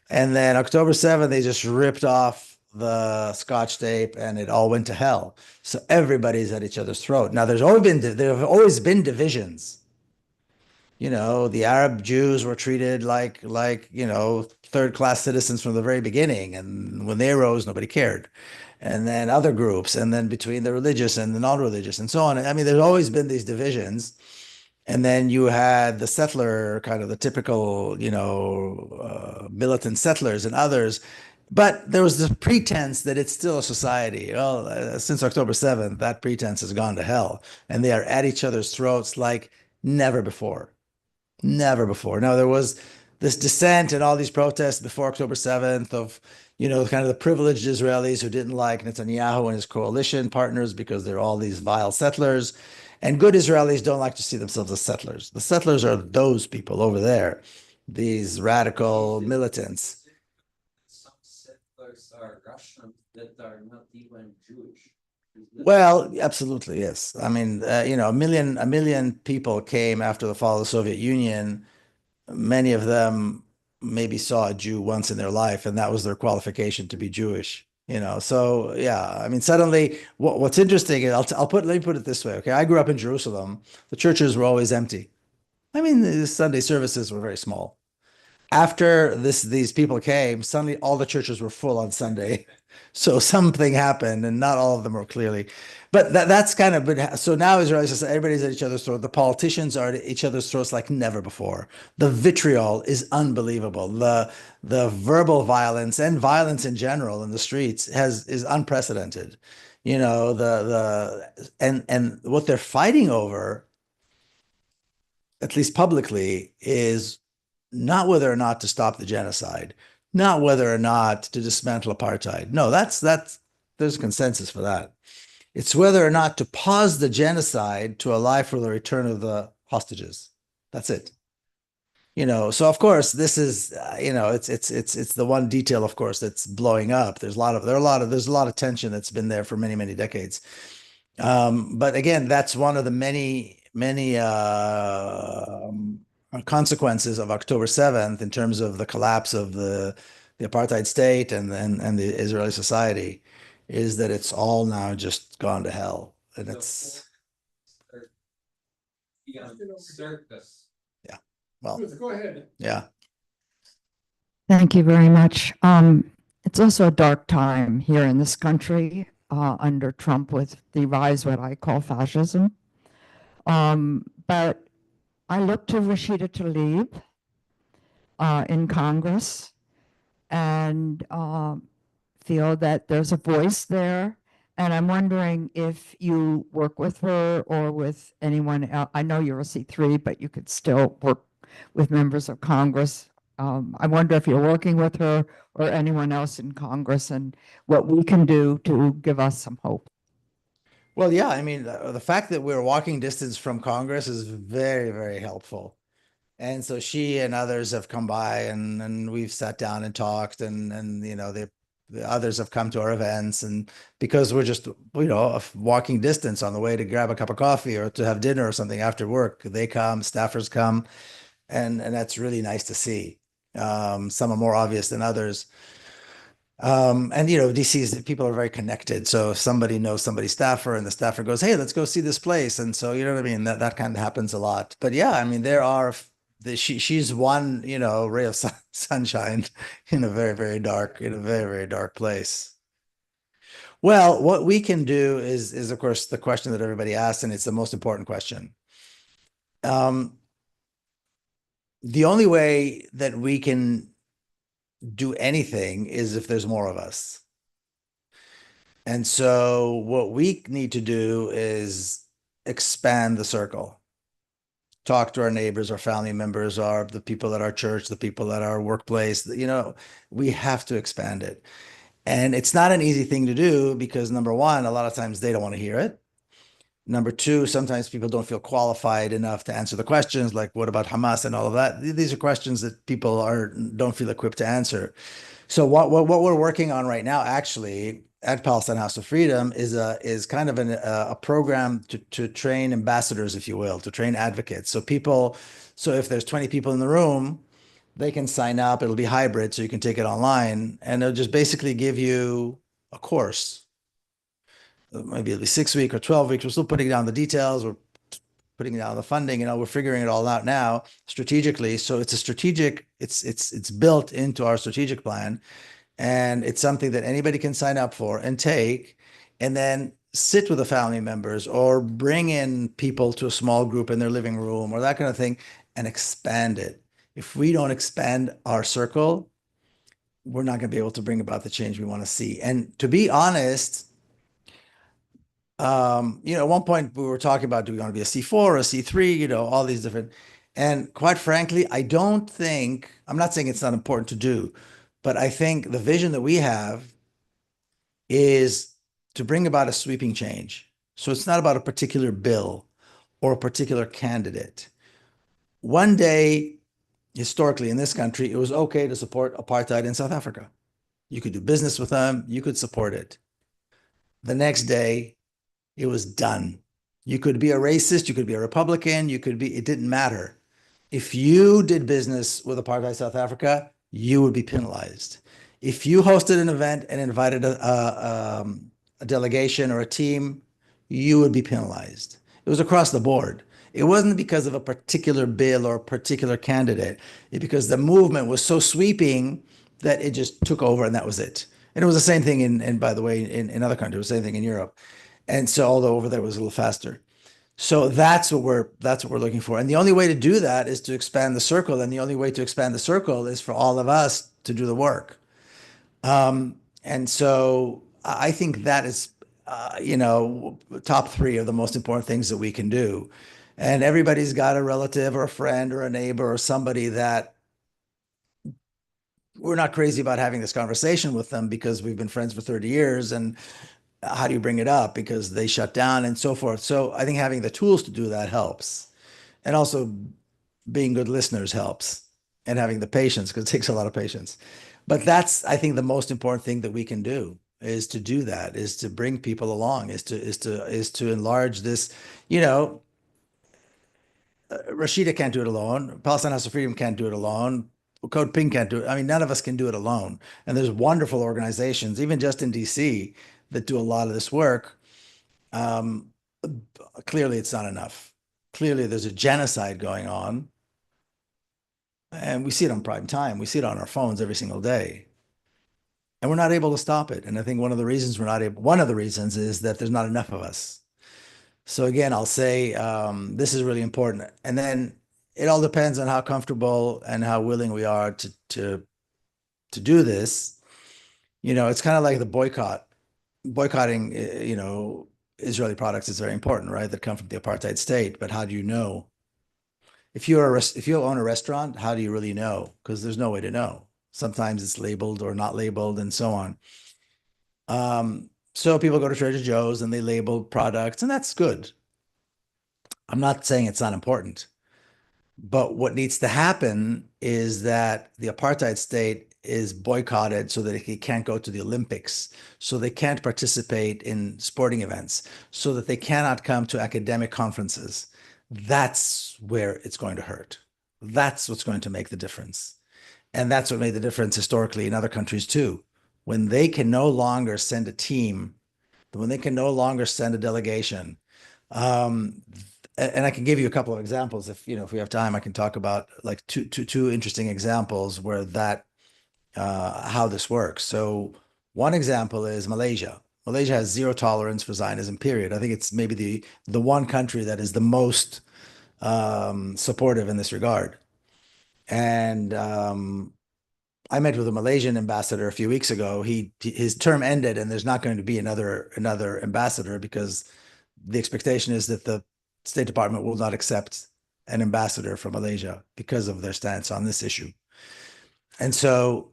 And then October 7th, they just ripped off the Scotch tape and it all went to hell. So everybody's at each other's throat. Now, there have always been divisions. The Arab Jews were treated like third-class citizens from the very beginning. And when they arose, nobody cared. And then other groups, and then between the religious and the non-religious and so on. I mean, there's always been these divisions. And then you had the settler, kind of the typical, militant settlers and others. But there was this pretense that it's still a society. Well, since October 7th, that pretense has gone to hell. And they are at each other's throats like never before. Never before. Now, there was this dissent and all these protests before October 7th of, kind of the privileged Israelis who didn't like Netanyahu and his coalition partners because they're all these vile settlers. And good Israelis don't like to see themselves as settlers. The settlers are those people over there, these radical militants. Some settlers are Russians that are not even Jewish. Well, absolutely, yes. I mean, a million people came after the fall of the Soviet Union. Many of them maybe saw a Jew once in their life, and that was their qualification to be Jewish. So yeah, I mean, suddenly what's interesting is let me put it this way. Okay. I grew up in Jerusalem. The churches were always empty. I mean, the Sunday services were very small. After these people came, suddenly all the churches were full on Sunday. So something happened, and not all of them were clearly, but that's kind of been, so now everybody's at each other's throat. The politicians are at each other's throats like never before. The vitriol is unbelievable. The verbal violence and violence in general in the streets is unprecedented. And what they're fighting over, at least publicly, is not whether or not to stop the genocide, not whether or not to dismantle apartheid. No, there's consensus for that. It's whether or not to pause the genocide to allow for the return of the hostages. That's it. So of course this is, it's the one detail, of course, that's blowing up. There's a lot of tension that's been there for many, many decades. But again, that's one of the many consequences of October 7th in terms of the collapse of the apartheid state and the Israeli society, is that it's all now just gone to hell. And it's circus. Yeah. Well, Go ahead. Yeah. Thank you very much. It's also a dark time here in this country under Trump with the rise what I call fascism. But I look to Rashida Tlaib in Congress and feel that there's a voice there And I'm wondering if you work with her or with anyone else. I know you're a C3, but you could still work with members of Congress. I wonder if you're working with her or anyone else in Congress and what we can do to give us some hope. Well, yeah, I mean, the fact that we're walking distance from Congress is very, very helpful. And so she and others have come by and we've sat down and talked and you know, the others have come to our events, and because we're just, you know, a walking distance on the way to grab a cup of coffee or to have dinner or something after work, they come, staffers come, and that's really nice to see. Some are more obvious than others. And you know, DC's people are very connected. So if somebody knows somebody's staffer and the staffer goes, hey, let's go see this place. And so, you know what I mean? That kind of happens a lot. But yeah, I mean, there are, she's one, you know, ray of sunshine in a very, very dark place. Well, what we can do is of course, the question that everybody asks, and it's the most important question. The only way that we can do anything is if there's more of us. And so what we need to do is expand the circle. Talk to our neighbors, our family members, the people at our church, the people at our workplace. You know, we have to expand it. And it's not an easy thing to do because number one, a lot of times they don't want to hear it. Number two, sometimes people don't feel qualified enough to answer the questions, like what about Hamas and all of that? These are questions that people don't feel equipped to answer. So what we're working on right now, actually, at Palestine House of Freedom is kind of a program to train ambassadors, if you will, to train advocates. So if there's 20 people in the room, they can sign up. It'll be hybrid, so you can take it online, and it'll just basically give you a course. Maybe it'll be 6 weeks or 12 weeks. We're still putting down the details. We're putting down the funding. You know, we're figuring it all out now strategically. So it's a strategic. It's built into our strategic plan. And it's something that anybody can sign up for and take, and then sit with the family members or bring in people to a small group in their living room or that kind of thing and expand it. If we don't expand our circle, we're not going to be able to bring about the change we want to see. And to be honest, you know, at one point we were talking about, do we want to be a C4 or a C3, you know, all these different, and quite frankly, I'm not saying it's not important to do, but I think the vision that we have is to bring about a sweeping change. So it's not about a particular bill or a particular candidate. One day, historically in this country, it was okay to support apartheid in South Africa. You could do business with them, you could support it. The next day, it was done. You could be a racist, you could be a Republican, it didn't matter. If you did business with apartheid South Africa, you would be penalized. If you hosted an event and invited a delegation or a team, you would be penalized. It was across the board. It wasn't because of a particular bill or a particular candidate. It's because the movement was so sweeping that it just took over and that was it. And it was the same thing in by the way, in other countries, it was the same thing in Europe. And so although over there it was a little faster. So that's what we're looking for. And the only way to do that is to expand the circle. And the only way to expand the circle is for all of us to do the work. And so I think that is, you know, top three of the most important things that we can do. And everybody's got a relative or a friend or a neighbor or somebody that we're not crazy about having this conversation with them because we've been friends for 30 years. And how do you bring it up? Because they shut down and so forth. So I think having the tools to do that helps. And also being good listeners helps, and having the patience, because it takes a lot of patience. But that's, I think, the most important thing that we can do is to do that, is to bring people along, is to enlarge this. You know, Rashida can't do it alone. Palestine House of Freedom can't do it alone. Code Pink can't do it. I mean, none of us can do it alone. And there's wonderful organizations, even just in DC, that do a lot of this work. Clearly, it's not enough. Clearly, there's a genocide going on. And we see it on prime time. We see it on our phones every single day. And we're not able to stop it. And I think one of the reasons is that there's not enough of us. So again, I'll say this is really important. And then it all depends on how comfortable and how willing we are to do this. You know, it's kind of like the boycott. boycotting, Israeli products is very important, right? That come from the apartheid state. But how do you know? If you own a restaurant, how do you really know? Because there's no way to know. Sometimes it's labeled or not labeled, and so on. So people go to Trader Joe's and they label products, and that's good. I'm not saying it's not important. But what needs to happen is that the apartheid state is boycotted so that it can't go to the Olympics, so they can't participate in sporting events, so that they cannot come to academic conferences. That's where it's going to hurt. That's what's going to make the difference. And that's what made the difference historically in other countries too. When they can no longer send a team, when they can no longer send a delegation, and I can give you a couple of examples if we have time. I can talk about like two interesting examples where that how this works. So one example is Malaysia. Malaysia has zero tolerance for Zionism, period. I think it's maybe the one country that is the most supportive in this regard. And I met with a Malaysian ambassador a few weeks ago. His term ended, and there's not going to be another ambassador because the expectation is that the State Department will not accept an ambassador from Malaysia because of their stance on this issue. And so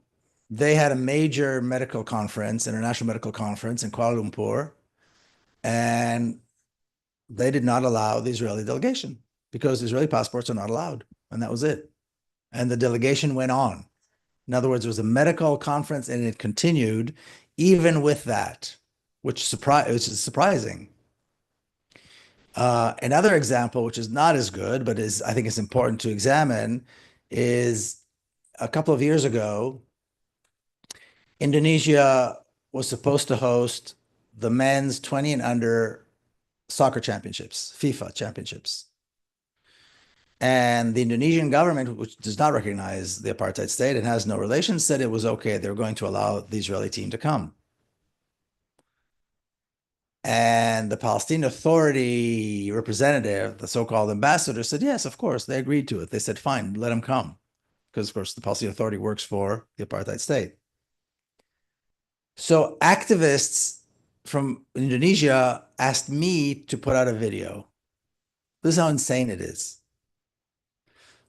they had a major medical conference, international medical conference in Kuala Lumpur, and they did not allow the Israeli delegation because Israeli passports are not allowed. And that was it. And the delegation went on. In other words, it was a medical conference and it continued even with that, which is surprising. Another example, which is not as good, but I think it's important to examine, is a couple of years ago, Indonesia was supposed to host the men's 20 and under soccer championships, FIFA championships. And the Indonesian government, which does not recognize the apartheid state and has no relations, said it was okay. They were going to allow the Israeli team to come. And the Palestinian Authority representative, the so-called ambassador, said, yes, of course. They agreed to it. They said, fine, let them come. Because, of course, the Palestinian Authority works for the apartheid state. So activists from Indonesia asked me to put out a video. This is how insane it is.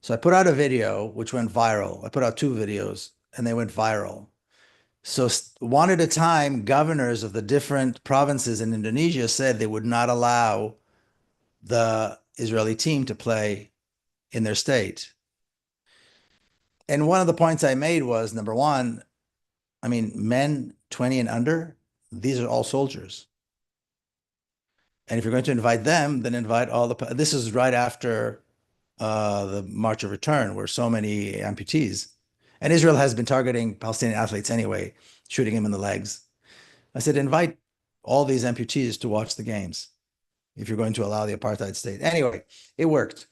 So I put out a video, which went viral. I put out 2 videos, and they went viral. So one at a time, governors of the different provinces in Indonesia said they would not allow the Israeli team to play in their state. And one of the points I made was, number one, I mean, men 20 and under, these are all soldiers. And if you're going to invite them, then invite all this is right after the March of Return, where so many amputees. And Israel has been targeting Palestinian athletes anyway, shooting them in the legs. I said, invite all these amputees to watch the games if you're going to allow the apartheid state. Anyway, it worked.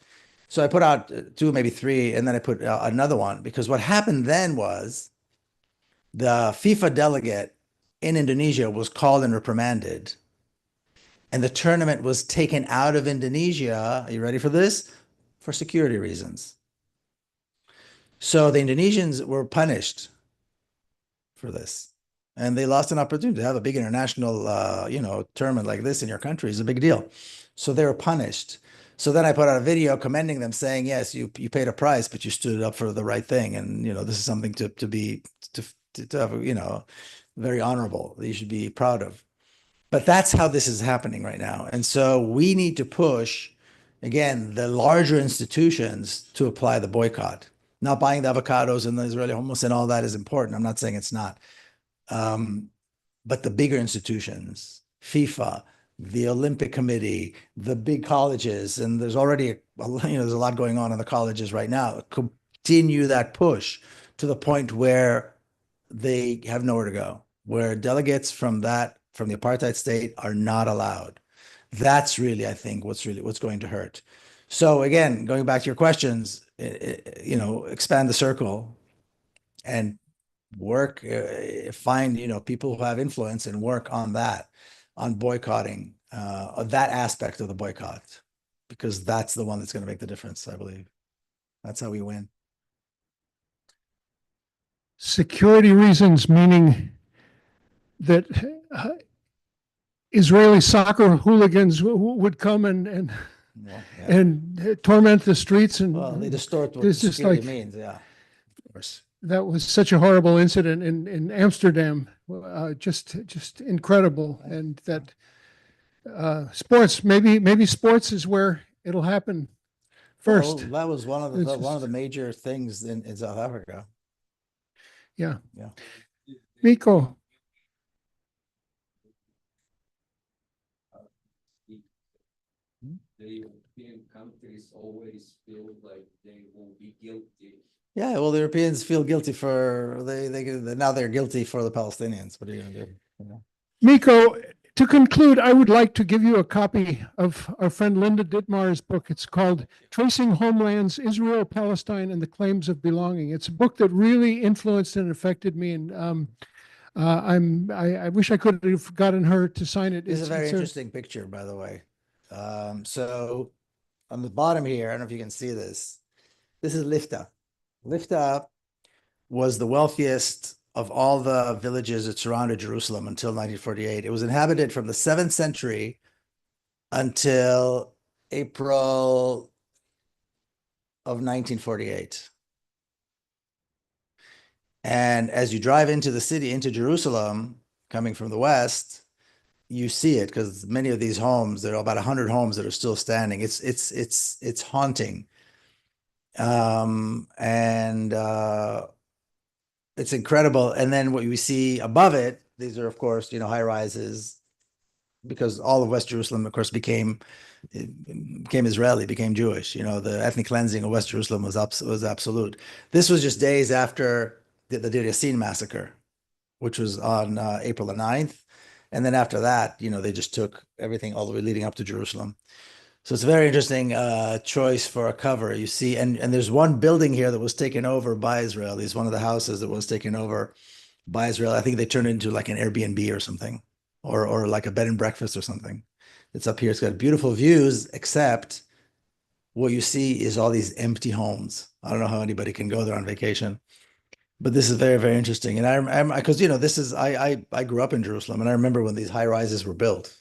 So I put out 2, maybe 3, and then I put another one, because what happened then was the FIFA delegate in Indonesia was called and reprimanded. And the tournament was taken out of Indonesia. Are you ready for this? For security reasons. So the Indonesians were punished for this, and they lost an opportunity to have a big international, tournament like this in your country is a big deal. So they were punished. So then I put out a video commending them, saying, yes, you paid a price, but you stood up for the right thing. And, this is something to have, very honorable, that you should be proud of. But that's how this is happening right now. And so we need to push, again, the larger institutions to apply the boycott. Not buying the avocados and the Israeli hummus and all that is important. I'm not saying it's not. But the bigger institutions, FIFA, the Olympic Committee, the big colleges, and there's already, there's a lot going on in the colleges right now, continue that push to the point where they have nowhere to go, where delegates from the apartheid state are not allowed. That's really, I think, what's going to hurt. So again, going back to your questions, expand the circle and work, find, people who have influence and work on that, on boycotting, that aspect of the boycott, because that's the one that's going to make the difference, I believe. That's how we win. Security reasons, meaning that Israeli soccer hooligans would come and Well, yeah. and torment the streets, and Well, they distort what it's just security like means. Yeah, of course. that was such a horrible incident in Amsterdam. Just incredible, and that sports, maybe sports is where it'll happen first. Well, that was one of It's the one of just- the major things in South Africa. Yeah. Yeah. Miko. The European countries always feel like they will be guilty. Yeah, well, the Europeans feel guilty for they now they're guilty for the Palestinians. What are you gonna do? You know? Miko, to conclude, I would like to give you a copy of our friend Linda Dittmar's book. It's called Tracing Homelands, Israel, Palestine, and the Claims of Belonging. It's a book that really influenced and affected me. And I wish I could have gotten her to sign it. This is a very It's interesting picture, by the way. So on the bottom here, I don't know if you can see this. This is Lifta. Lifta was the wealthiest of all the villages that surrounded Jerusalem until 1948. It was inhabited from the 7th century until April of 1948. And as you drive into the city, into Jerusalem, coming from the west, you see it because many of these homes, there are about 100 homes that are still standing. It's haunting. It's incredible. And then what we see above it, these are, of course, high rises, because all of West Jerusalem, of course, became Israeli, became Jewish. The ethnic cleansing of West Jerusalem was absolute. This was just days after the Deir Yassin massacre, which was on April the 9th. And then after that, they just took everything all the way leading up to Jerusalem. So it's a very interesting choice for a cover. You see, and there's one building here that was taken over by Israelis, one of the houses that was taken over by Israel. I think they turned it into like an Airbnb or something, or like a bed and breakfast or something. It's up here. It's got beautiful views, except what you see is all these empty homes. I don't know how anybody can go there on vacation. But this is very, very interesting. And I'm because this is I grew up in Jerusalem, and I remember when these high rises were built,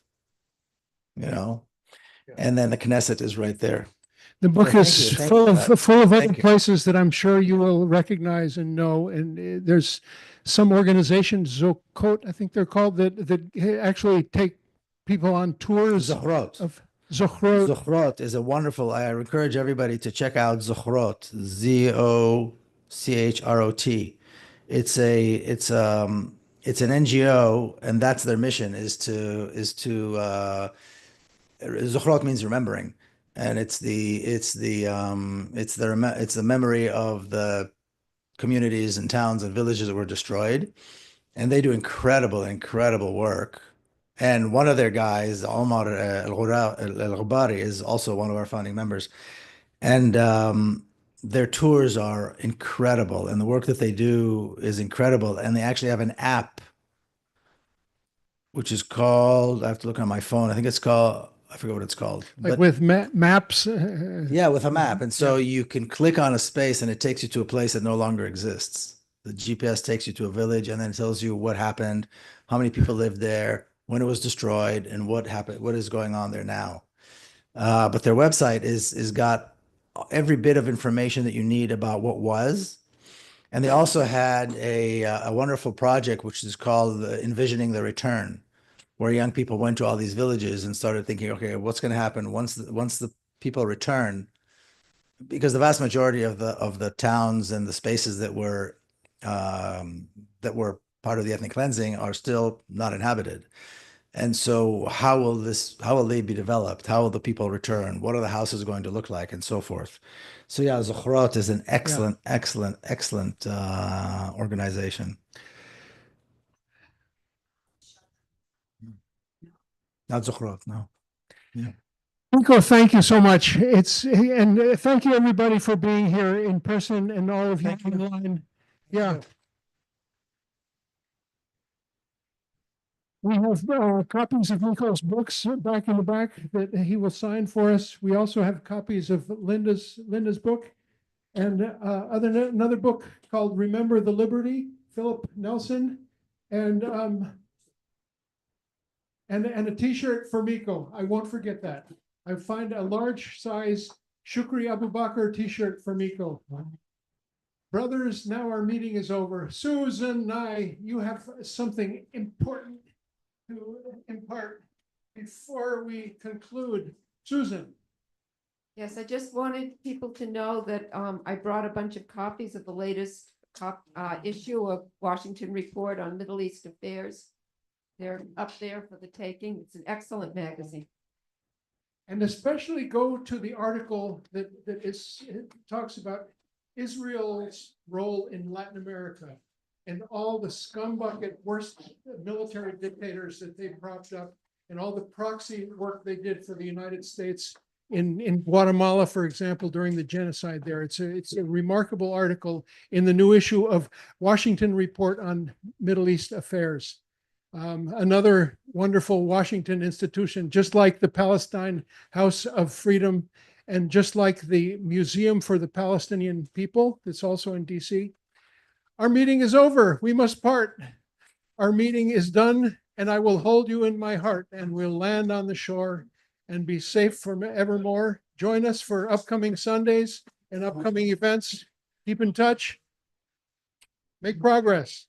and then the Knesset is right there. The book So is thank full you of for that. full of other Thank you. places that I'm sure you will recognize and know. And there's some organizations, Zokot, I think they're called, that actually take people on tours Zochrot. of Zochrot. Zochrot is a wonderful. I encourage everybody to check out Zochrot. Zochrot. It's an NGO, and that's their mission is to Zochrot means remembering, and it's the memory of the communities and towns and villages that were destroyed, and they do incredible work. And one of their guys, Omar El-Ghubari, is also one of our founding members. And their tours are incredible, and the work that they do is incredible. And they actually have an app, which is called, I have to look on my phone. I think it's called, I forget what it's called. Like But with maps. yeah, with a map. And so you can click on a space and it takes you to a place that no longer exists. The GPS takes you to a village and then it tells you what happened, how many people lived there, when it was destroyed, and what happened, what is going on there now. But their website is got every bit of information that you need about what was. And they also had a wonderful project, which is called Envisioning the Return, where young people went to all these villages and started thinking, okay, what's going to happen once the people return? Because the vast majority of the towns and the spaces that were part of the ethnic cleansing are still not inhabited. And so how will they be developed? How will the people return? What are the houses going to look like, and so forth? So yeah, Zochrot is an excellent organization. Not Zochrot, no. Yeah. Miko, thank you so much. And thank you everybody for being here in person and all of you online. Yeah. We have copies of Miko's books back in the back that he will sign for us. We also have copies of Linda's book, and another book called Remember the Liberty, Philip Nelson, and And a t-shirt for Miko. I won't forget that. I find a large size Shukri Abu Bakr t-shirt for Miko. Brothers, now our meeting is over. Susan, you have something important to impart before we conclude. Susan. Yes, I just wanted people to know that I brought a bunch of copies of the latest issue of Washington Report on Middle East Affairs. They're up there for the taking. It's an excellent magazine. And especially go to the article that talks about Israel's role in Latin America and all the scumbucket worst military dictators that they propped up and all the proxy work they did for the United States in Guatemala, for example, during the genocide there. It's a remarkable article in the new issue of Washington Report on Middle East Affairs. Another wonderful Washington institution, just like the Palestine House of Freedom and just like the Museum for the Palestinian People, that's also in DC. Our meeting is over. We must part. Our meeting is done, and I will hold you in my heart, and we'll land on the shore and be safe forevermore. Join us for upcoming Sundays and upcoming events. Keep in touch. Make progress.